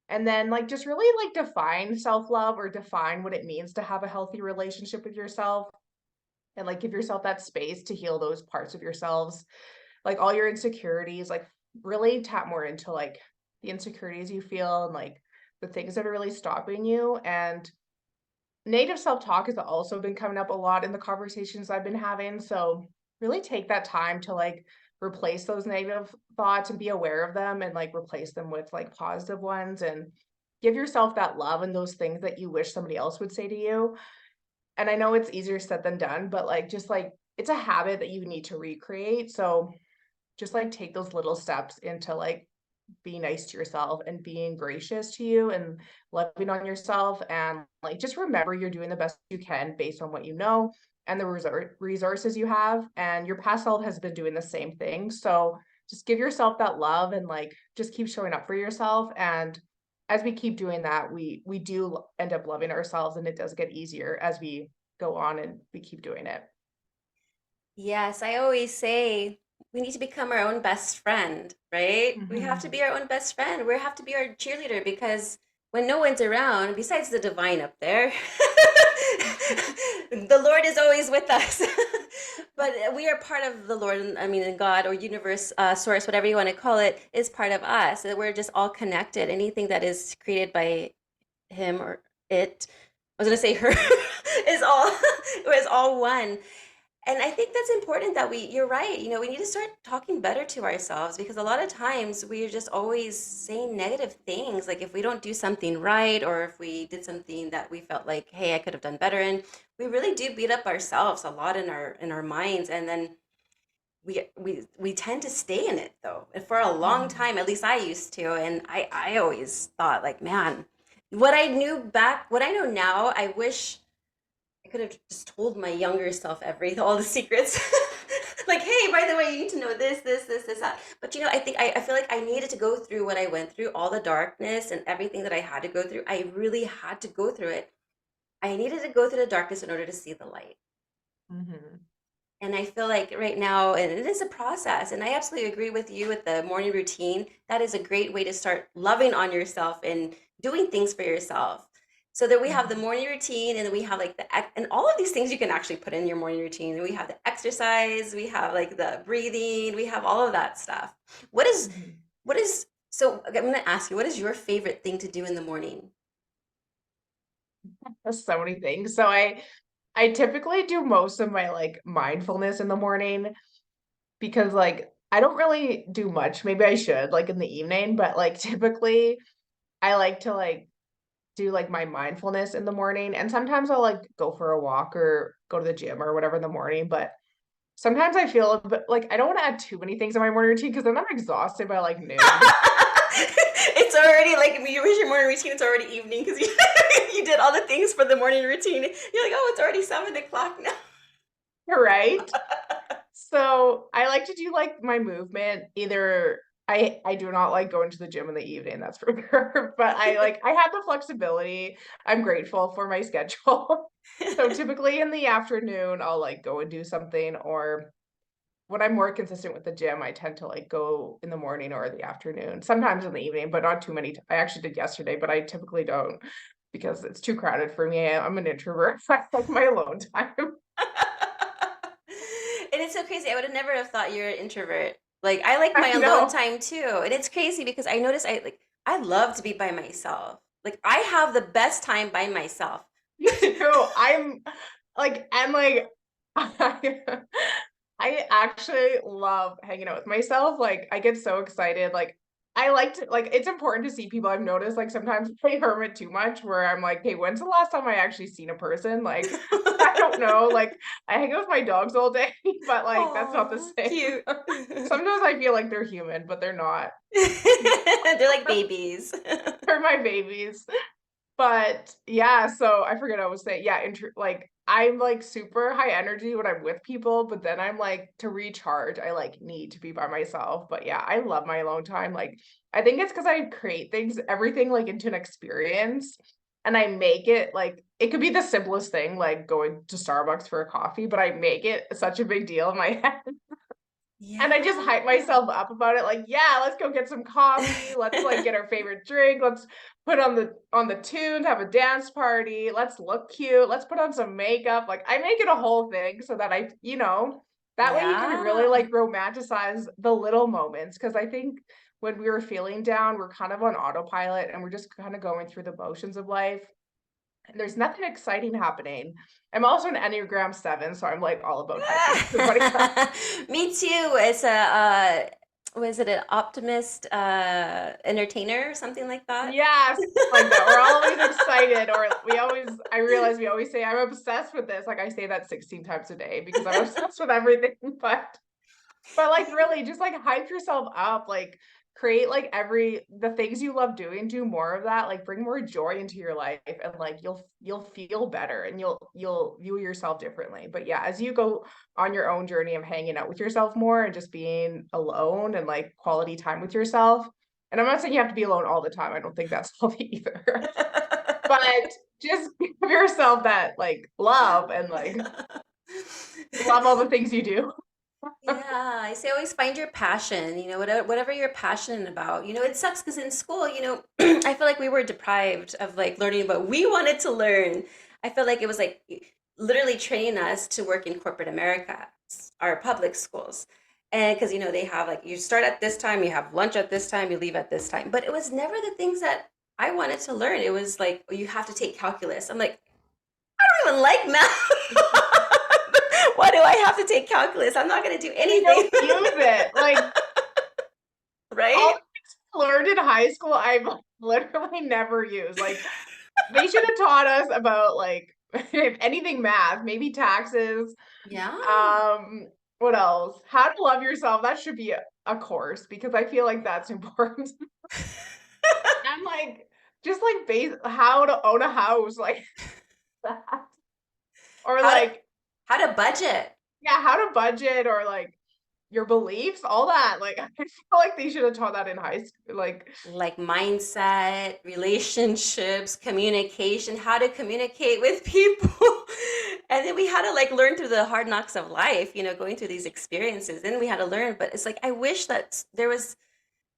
B: And then like just really like define self-love or define what it means to have a healthy relationship with yourself and like give yourself that space to heal those parts of yourselves, like all your insecurities, like really tap more into like the insecurities you feel and like the things that are really stopping you. And negative self-talk has also been coming up a lot in the conversations I've been having. So really take that time to like replace those negative thoughts and be aware of them and like replace them with like positive ones and give yourself that love and those things that you wish somebody else would say to you. And I know it's easier said than done, but like just like it's a habit that you need to recreate. So just like take those little steps into like being nice to yourself and being gracious to you and loving on yourself and like just remember you're doing the best you can based on what you know and the resources you have and your past self has been doing the same thing. So just give yourself that love and like just keep showing up for yourself. And as we keep doing that, we do end up loving ourselves and it does get easier as we go on and we keep doing it.
A: Yes, I always say we need to become our own best friend, right? We have to
B: Mhm.
A: be our own best friend. We have to be our cheerleader because when no one's around, besides the divine up there, the Lord is always with us. But we are part of the Lord, I mean, in God or universe, source, whatever you want to call it, is part of us. We're just all connected. Anything that is created by him or it, I was going to say her, is all is all one. And I think that's important that you're right, we need to start talking better to ourselves because a lot of times we're just always saying negative things. Like if we don't do something right or if we did something that we felt like, hey, I could have done better in, we really do beat up ourselves a lot in our minds. And then we tend to stay in it though. And for a long
B: Mhm.
A: time, at least I used to. And I always thought like, man, what I know now, I wish I could have just told my younger self all the secrets. Like, hey, by the way, you need to know this, that. But I feel like I needed to go through what I went through, all the darkness and everything that I had to go through. I really had to go through it. I needed to go through the darkness in order to see the light.
B: Mhm.
A: And I feel like right now, and it is a process. And I absolutely agree with you with the morning routine. That is a great way to start loving on yourself and doing things for yourself. So that we have the
B: Mhm.
A: morning routine, and then we have like and all of these things you can actually put in your morning routine. And we have the exercise, we have like the breathing, we have all of that stuff.
B: Mhm.
A: So I'm going to ask you, what is your favorite thing to do in the morning?
B: There's so many things. So I typically do most of my like mindfulness in the morning because like I don't really do much. Maybe I should like in the evening, but like typically I like to like do like my mindfulness in the morning and sometimes I'll like go for a walk or go to the gym or whatever in the morning, but sometimes I feel a bit like I don't want to add too many things in my morning routine because then I'm exhausted by like noon.
A: It's already like when you reach your morning routine, it's already evening because you, you did all the things for the morning routine. You're like, oh, it's already 7 o'clock now.
B: Right? So I like to do like my movement either I do not like going to the gym in the evening, that's for sure. But I have the flexibility. I'm grateful for my schedule. So typically in the afternoon, I'll like go and do something, or when I'm more consistent with the gym, I tend to like go in the morning or the afternoon, sometimes in the evening, but not too many. I actually did yesterday, but I typically don't because it's too crowded for me. I'm an introvert. I like my alone time.
A: And it's so crazy. I would have never have thought you're an introvert. Like I like my
B: I
A: alone
B: know.
A: time too. And it's crazy because I notice I love to be by myself. Like I have the best time by myself.
B: Me too. I'm like I, I actually love hanging out with myself. Like I get so excited. Like I like to like it's important to see people. I've noticed like sometimes I hermit too much where I'm like, hey, when's the last time I actually seen a person? Like I don't know. Like I hang out with my dogs all day, but like that's not the
A: Oh,
B: same.
A: cute.
B: Sometimes I feel like they're human, but they're not.
A: They're like babies.
B: They're my babies. But yeah, so I forget what I was saying. Yeah, like I'm like super high energy when I'm with people, but then I'm like to recharge, I like need to be by myself. But yeah, I love my alone time. Like I think it's because I create things, everything like into an experience. And I make it like it could be the simplest thing, like going to Starbucks for a coffee, but I make it such a big deal in my head. And I just hype
A: Yeah.
B: myself up about it, like, yeah, let's go get some coffee. Let's like get our favorite drink. Let's put on the tunes, have a dance party. Let's look cute. Let's put on some makeup. Like I make it a whole thing so that that way you can really
A: Yeah.
B: like romanticize the little moments. Cause I think when we were feeling down, we're kind of on autopilot and we're just kind of going through the motions of life. And there's nothing exciting happening. I'm also an Enneagram 7, so I'm like all about hyping everybody up.
A: Me too. It's a was it an optimist entertainer or something like that?
B: Yes, like that. We're always excited, or I realize we always say, I'm obsessed with this. Like I say that 16 times a day because I'm obsessed with everything. But like really just like hype yourself up, like create like the things you love doing, do more of that, like bring more joy into your life and like you'll feel better and you'll view yourself differently. But yeah, as you go on your own journey of hanging out with yourself more and just being alone and like quality time with yourself. And I'm not saying you have to be alone all the time. I don't think that's healthy either. But just give yourself that like love and like love all the things you do.
A: Yeah, I say always find your passion, whatever you're passionate about. It sucks because in school, I feel like we were deprived of like learning what we wanted to learn. I feel like it was like literally training us to work in corporate America, our public schools. And because, they have like you start at this time, you have lunch at this time, you leave at this time. But it was never the things that I wanted to learn. It was like, oh, you have to take calculus. I'm like, I don't even like math. Why do I have to take calculus? I'm not going to do
B: And they don't
A: anything.
B: use it. Like all
A: Right?
B: the things I learned in high school, I've literally never used. Like they should have taught us about like if anything math, maybe taxes.
A: Yeah.
B: Um, what else? How to love yourself. That should be a course because I feel like that's important. And like just like how to own a house, like that. Or
A: How to
B: like,
A: how to budget.
B: yeah, how to budget or like your beliefs, all that. Like I feel like they should have taught that in high school. Like
A: Like mindset, relationships, communication, how to communicate with people. And then we had to like learn through the hard knocks of life, going through these experiences. Then we had to learn, but it's like I wish that there was.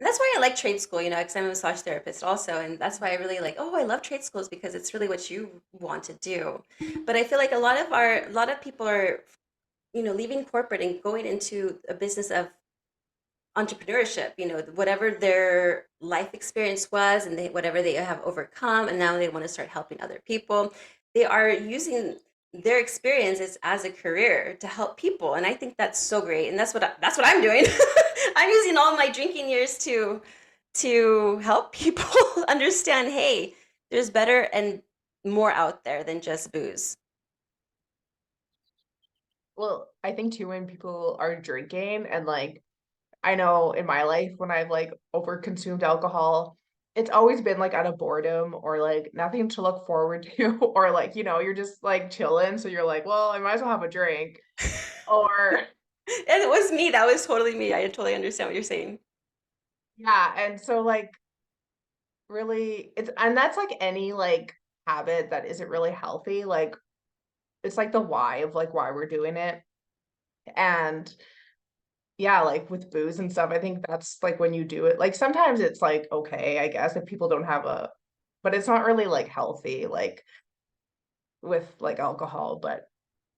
A: And that's why I like trade school, because I'm a massage therapist also. And that's why I really like, oh, I love trade schools because it's really what you want to do. But I feel like a lot of people are, leaving corporate and going into a business of entrepreneurship, whatever their life experience was and whatever they have overcome. And now they want to start helping other people. They are using their experiences as a career to help people. And I think that's so great. And that's what I'm doing. I'm using all my drinking years to help people understand, hey, there's better and more out there than just booze.
B: well, I think too when people are drinking and like I know in my life when I've like over consumed alcohol, it's always been like out of boredom or like nothing to look forward to, or like, you're just like chilling. So you're like, well, I might as well have a drink. Or
A: And it was me. That was totally me. I totally understand what you're saying.
B: Yeah. And so like really and that's like any like habit that isn't really healthy. Like it's like the why of like why we're doing it. And yeah, like with booze and stuff, I think that's like when you do it. Like sometimes it's like okay, I guess if people don't have a, but it's not really like healthy like with like alcohol. But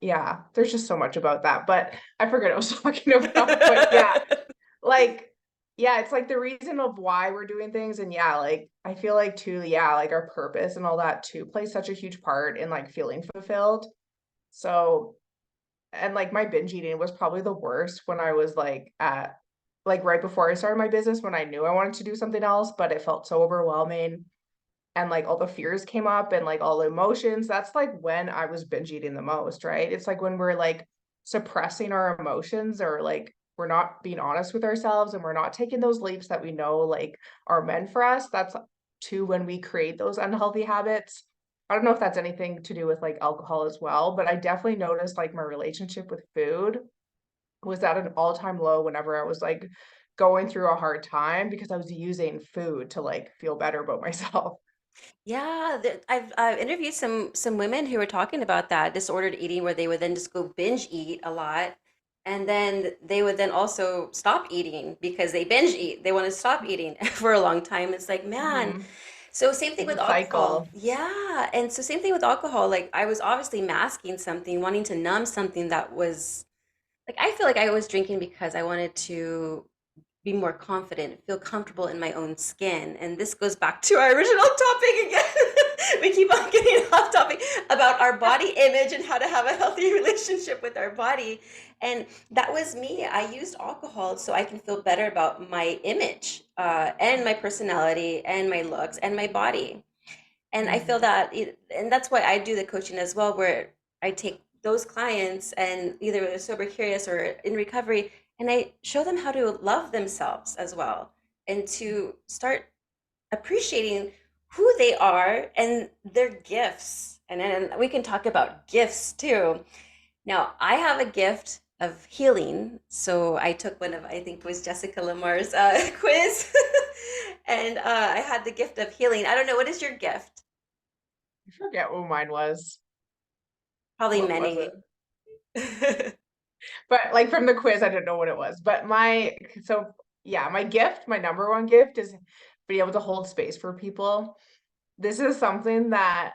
B: yeah, there's just so much about that. But I forget what I was talking about. But yeah, like yeah, it's like the reason of why we're doing things. And yeah, like I feel like too, yeah, like our purpose and all that too plays such a huge part in like feeling fulfilled. So and like my binge eating was probably the worst when I was like at like right before I started my business when I knew I wanted to do something else, but it felt so overwhelming and like all the fears came up and like all the emotions. That's like when I was binge eating the most, right? It's like when we're like suppressing our emotions or like we're not being honest with ourselves and we're not taking those leaps that we know like are meant for us. That's too when we create those unhealthy habits. I don't know if that's anything to do with like alcohol as well, but I definitely noticed like my relationship with food was at an all-time low whenever I was like going through a hard time because I was using food to like feel better about myself.
A: Yeah, I've interviewed some women who were talking about that disordered eating, where they would then just go binge eat a lot, and then they would then also stop eating because they binge eat. They want to stop eating for a long time. It's like, man.
B: Mhm.
A: So same thing
B: It's
A: with
B: a
A: alcohol.
B: cycle.
A: Yeah, and so same thing with alcohol. Like I was obviously masking something, wanting to numb something that was like I feel like I was drinking because I wanted to be more confident, feel comfortable in my own skin. And this goes back to our original topic again. We keep on getting off topic about our body image and how to have a healthy relationship with our body. And that was me. I used alcohol so I can feel better about my image and my personality and my looks and my body. And I feel
B: Mhm.
A: that, and that's why I do the coaching as well, where I take those clients and either they're sober curious or in recovery, and I show them how to love themselves as well and to start appreciating who they are and their gifts. And then we can talk about gifts too. Now, I have a gift of healing. So I took one of, I think it was Jessica Lamar's quiz. And I had the gift of healing. I don't know, what is your gift?
B: I forget what mine was.
A: Probably
B: What was
A: many.
B: it? But like from the quiz, I don't know what it was. But my so yeah, my gift, my number one gift is being able to hold space for people. This is something that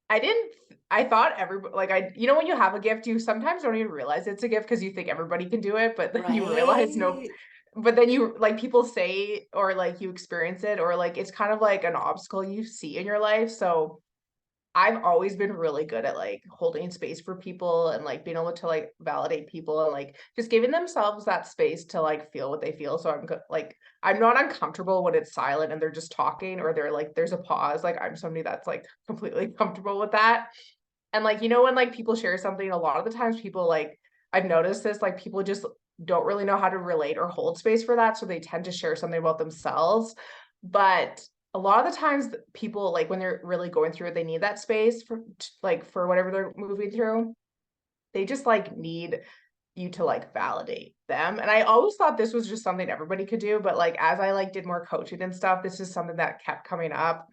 B: I didn't I thought everybody like I you know when you have a gift, you sometimes don't even realize it's a gift because you think everybody can do it, but then you realize no,
A: Right.
B: but then you like people say or like you experience it or like it's kind of like an obstacle you see in your life. So I've always been really good at like holding space for people and like being able to like validate people and like just giving themselves that space to like feel what they feel. So like I'm not uncomfortable when it's silent and they're just talking or they're like there's a pause. Like I'm somebody that's like completely comfortable with that. And like when like people share something, a lot of the times people like I've noticed this like people just don't really know how to relate or hold space for that, so they tend to share something about themselves. But a lot of the times people like when they're really going through it, they need that space for like for whatever they're moving through. They just like need you to like validate them. And I always thought this was just something everybody could do, but like as I like did more coaching and stuff, this is something that kept coming up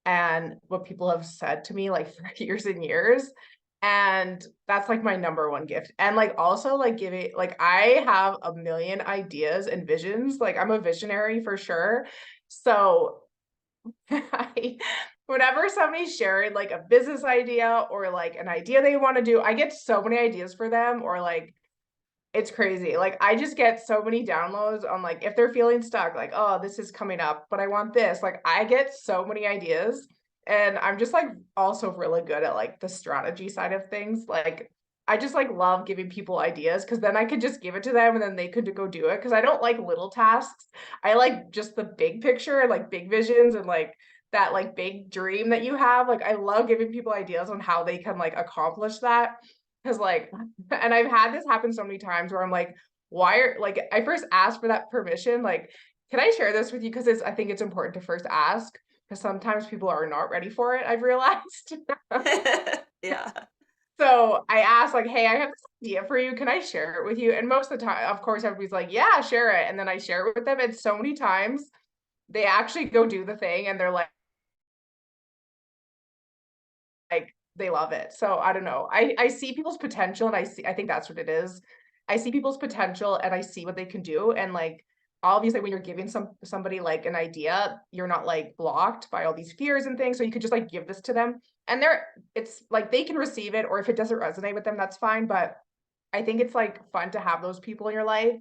B: and what people have said to me like for years and years. And that's like my number one gift. And like also like giving like I have a million ideas and visions. Like I'm a visionary for sure. So I, whenever somebody's sharing like a business idea or like an idea they want to do, I get so many ideas for them or like it's crazy. Like I just get so many downloads on like if they're feeling stuck, like, oh, this is coming up, but I want this. Like I get so many ideas. And I'm just like also really good at like the strategy side of things. Like I just like love giving people ideas because then I could just give it to them and then they could go do it. Cause I don't like little tasks. I like just the big picture and like big visions and like that like big dream that you have. Like I love giving people ideas on how they can like accomplish that. Cause like and I've had this happen so many times where I'm like, why are like I first asked for that permission, like, can I share this with you? Because it's I think it's important to first ask because sometimes people are not ready for it, I've realized.
A: Yeah.
B: So I asked, like, hey, I have this idea for you. Can I share it with you? And most of the time, of course, everybody's like, yeah, share it. And then I share it with them. And so many times they actually go do the thing and they're like they love it. So I don't know. I see people's potential and I think that's what it is. I see people's potential and I see what they can do. And like obviously when you're giving somebody like an idea, you're not like blocked by all these fears and things. So you could just like give this to them and it's like they can receive it, or if it doesn't resonate with them, that's fine. But I think it's like fun to have those people in your life,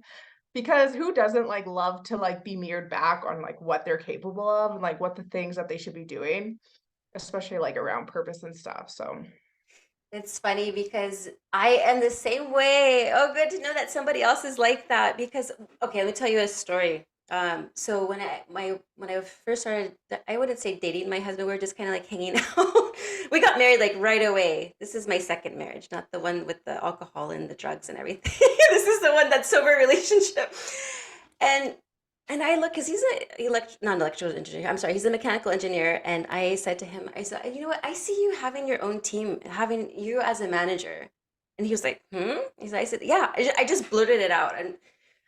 B: because who doesn't like love to like be mirrored back on like what they're capable of and like what the things that they should be doing, especially like around purpose and stuff. So
A: It's funny because I am the same way. Oh, good to know that somebody else is like that. Because okay, let me tell you a story. So when I first started, I wouldn't say dating my husband. We were just kind of like hanging out. We got married like right away. This is my second marriage, not the one with the alcohol and the drugs and everything. This is the one that's sober relationship. And and I look, because he's not an electrical engineer. I'm sorry, he's a mechanical engineer. And I said to him, I said, you know what? I see you having your own team, having you as a manager. And he was like, hmm? I said, yeah. I just blurted it out. And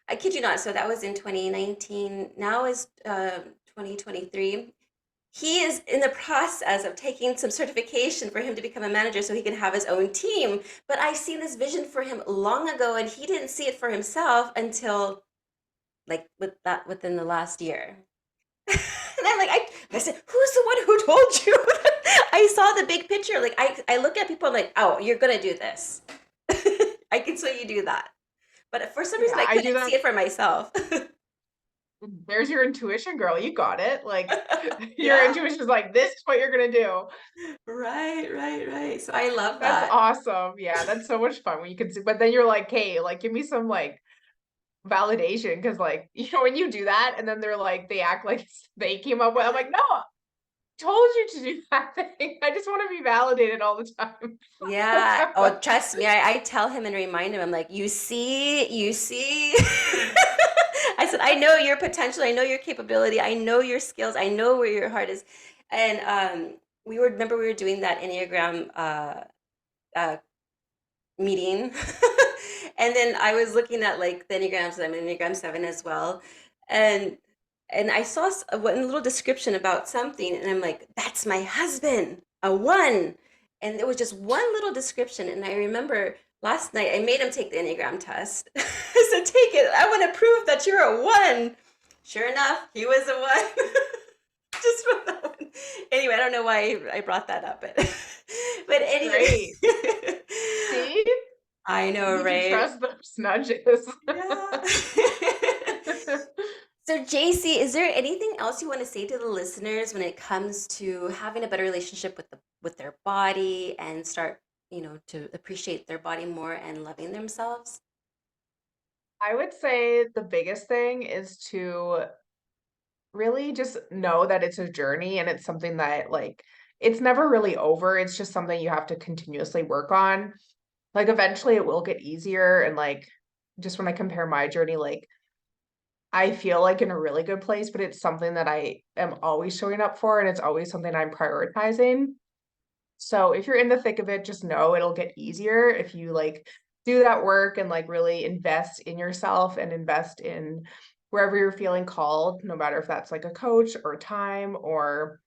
A: I kid you not. So that was in 2019. Now is 2023. He is in the process of taking some certification for him to become a manager so he can have his own team. But I seen this vision for him long ago, and he didn't see it for himself until like within the last year. And I'm like, I said, who's the one who told you? I saw the big picture. Like I look at people, I'm like, oh, you're gonna do this. I can see you do that. But for some reason,
B: yeah,
A: I
B: I do
A: couldn't
B: that.
A: see it for myself.
B: There's your intuition, girl. You got it. Like your
A: Yeah,
B: intuition is like, this is what you're gonna do.
A: right. So I love
B: That's
A: that.
B: awesome. Yeah, that's so much fun when you can see, but then you're like, hey, like give me some like validation, because like, when you do that and then they're like they act like they came up with, I'm like, no, I told you to do that thing. I just want to be validated all the time.
A: Yeah. Oh, trust me. I tell him and remind him. I'm like, you see. I said, I know your potential. I know your capability. I know your skills. I know where your heart is. And remember we were doing that Enneagram uh, meeting. And then I was looking at like the Enneagrams. I'm an Enneagram 7 as well. And I saw a little description about something, and I'm like, that's my husband, a 1. And it was just one little description. And I remember last night I made him take the Enneagram test. I said, take it. I want to prove that you're a 1. Sure enough, he was a 1. Just from that one. Anyway, I don't know why I brought that up, but but anyway.
B: Great. See,
A: I
B: you
A: know,
B: need to
A: right?
B: trust those nudges.
A: Yeah. So, JC, is there anything else you want to say to the listeners when it comes to having a better relationship with their body and start, to appreciate their body more and loving themselves?
B: I would say the biggest thing is to really just know that it's a journey, and it's something that like it's never really over. It's just something you have to continuously work on. Like eventually it will get easier, and like just when I compare my journey, like I feel like in a really good place, but it's something that I am always showing up for, and it's always something I'm prioritizing. So if you're in the thick of it, just know it'll get easier if you like do that work and like really invest in yourself and invest in wherever you're feeling called, no matter if that's like a coach or time or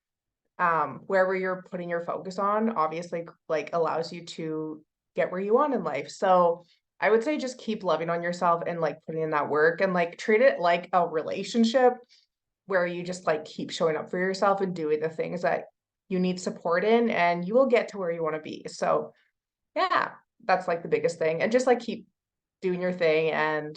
B: wherever you're putting your focus on, obviously like allows you to get where you want in life. So I would say just keep loving on yourself and like putting in that work, and like treat it like a relationship where you just like keep showing up for yourself and doing the things that you need support in, and you will get to where you want to be. So yeah, that's like the biggest thing. And just like keep doing your thing, and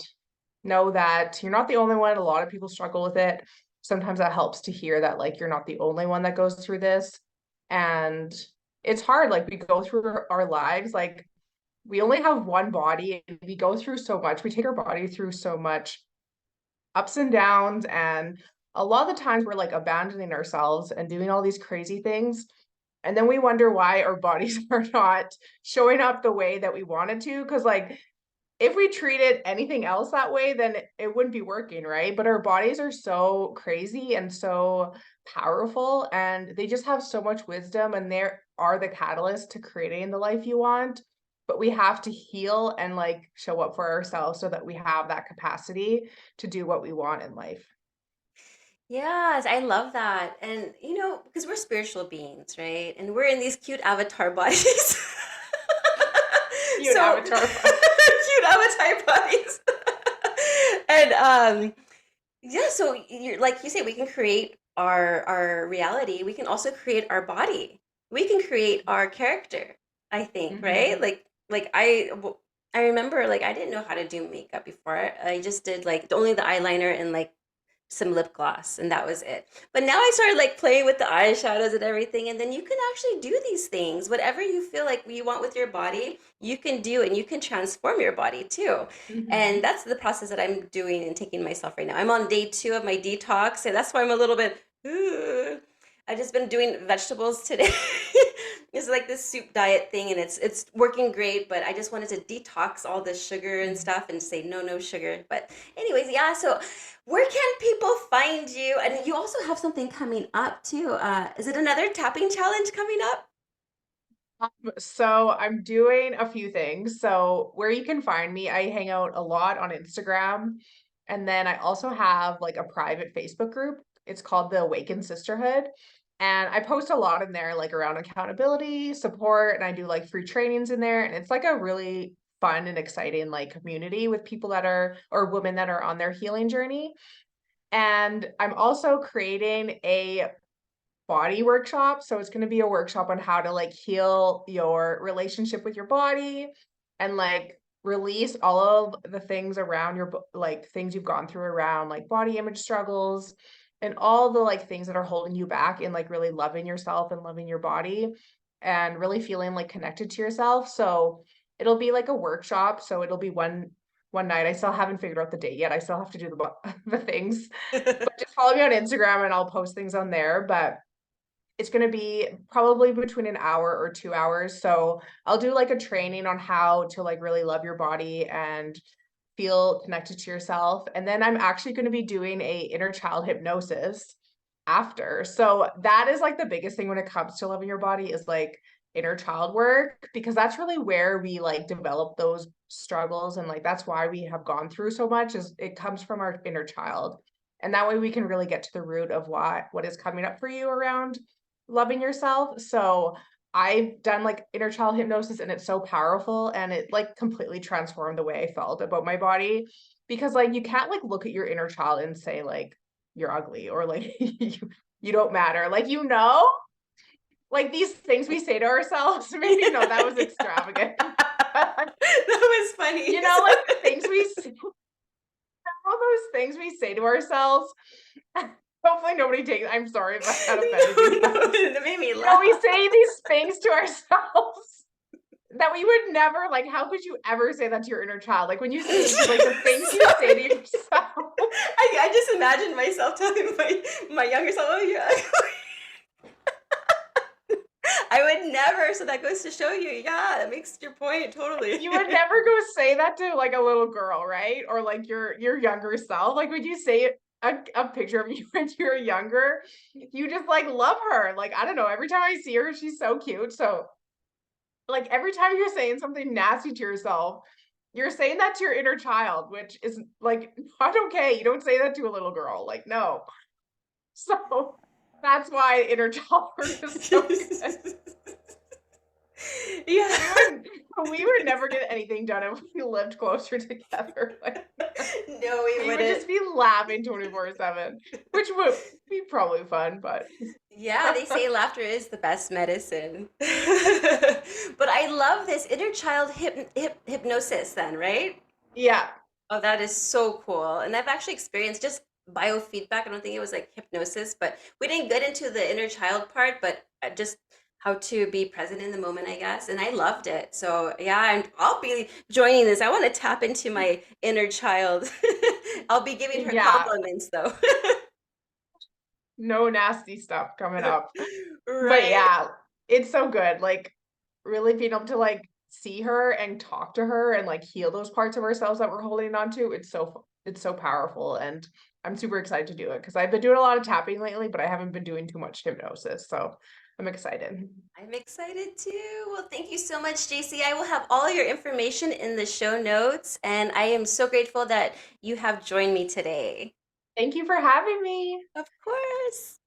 B: know that you're not the only one. A lot of people struggle with it. Sometimes that helps to hear that like you're not the only one that goes through this. And it's hard. Like we go through our lives, like we only have one body and we go through so much. We take our body through so much ups and downs. And a lot of the times we're like abandoning ourselves and doing all these crazy things. And then we wonder why our bodies are not showing up the way that we wanted to. Cause like if we treated anything else that way, then it wouldn't be working, right? But our bodies are so crazy and so powerful, and they just have so much wisdom, and they are the catalyst to creating the life you want. But we have to heal and like show up for ourselves so that we have that capacity to do what we want in life.
A: Yes, I love that. And because we're spiritual beings, right? And we're in these cute avatar bodies.
B: Cute
A: So
B: avatar body.
A: cute avatar bodies. And yeah, so you're like you say, we can create our reality. We can also create our body. We can create our character, I think, right?
B: Hmm.
A: I remember like I didn't know how to do makeup before. I just did like only the eyeliner and like some lip gloss and that was it. But now I started like playing with the eyeshadows and everything, and then you can actually do these things. Whatever you feel like you want with your body, you can do, and you can transform your body too. And
B: Hmm.
A: that's the process that I'm doing and taking myself right now. I'm on day 2 of my detox, and that's why I'm a little bit I've just been doing vegetables today. It's like this soup diet thing, and it's working great, but I just wanted to detox all the sugar and stuff and say no sugar. But anyways, yeah, so where can people find you? And you also have something coming up too. Is it another tapping challenge coming up?
B: So I'm doing a few things. So where you can find me, I hang out a lot on Instagram. And then I also have like a private Facebook group. It's called the Awakened Sisterhood. And I post a lot in there, like around accountability, support, and I do like free trainings in there. And it's like a really fun and exciting like community with people that are, or women that are on their healing journey. And I'm also creating a body workshop. So it's going to be a workshop on how to like heal your relationship with your body and like release all of the things around your like things you've gone through around like body image struggles and all the like things that are holding you back in like really loving yourself and loving your body and really feeling like connected to yourself. So it'll be like a workshop. So it'll be one night. I still haven't figured out the date yet. I still have to do the things. But just follow me on Instagram and I'll post things on there. But it's going to be probably between an hour or 2 hours. So I'll do like a training on how to like really love your body and feel connected to yourself. And then I'm actually going to be doing a inner child hypnosis after. So that is like the biggest thing when it comes to loving your body is like inner child work, because that's really where we like develop those struggles. And like that's why we have gone through so much is it comes from our inner child. And that way we can really get to the root of what is coming up for you around loving yourself. So I've done like inner child hypnosis and it's so powerful and it like completely transformed the way I felt about my body, because like you can't like look at your inner child and say like you're ugly or like you don't matter. Like like these things we say to ourselves. Maybe no, that was extravagant.
A: That was funny.
B: Like the things all those things we say to ourselves. Hopefully nobody takes I'm sorry if that offended you, but
A: No, that made me laugh.
B: we say these things to ourselves that we would never like. How could you ever say that to your inner child? Like when you say like the things you say to
A: Sorry.
B: yourself.
A: I just imagined myself telling my younger self, "Oh, yeah." I would never. So that goes to show you, yeah, that makes your point totally.
B: You would never go say that to like a little girl, right? Or like your younger self. Like would you say a picture of you when you're younger? You just like love her. Like I don't know. Every time I see her, she's so cute. So like every time you're saying something nasty to yourself, you're saying that to your inner child, which is like not okay. You don't say that to a little girl. Like no. So that's why inner child work is so good.
A: Yeah.
B: We would never get anything done if we lived closer together. Like
A: No, we
B: we would
A: wouldn't.
B: just be laughing 24/7, which would be probably fun, but
A: Yeah, they say laughter is the best medicine. But I love this inner child hypnosis, then, right?
B: yeah.
A: Oh, that is so cool. And I've actually experienced just biofeedback. I don't think it was like hypnosis, but we didn't get into the inner child part, but just how to be present in the moment, I guess. And I loved it. So, yeah, I'll be joining this. I want to tap into my inner child. I'll be giving her
B: Yeah.
A: compliments, though.
B: No nasty stuff coming up. But
A: Right.
B: yeah, it's so good. Like really being able to like see her and talk to her and like heal those parts of ourselves that we're holding on to. It's so powerful and I'm super excited to do it because I've been doing a lot of tapping lately, but I haven't been doing too much hypnosis. So I'm excited.
A: I'm excited too. Well, thank you so much, JC. I will have all your information in the show notes, and I am so grateful that you have joined me today.
B: Thank you for having me.
A: Of course.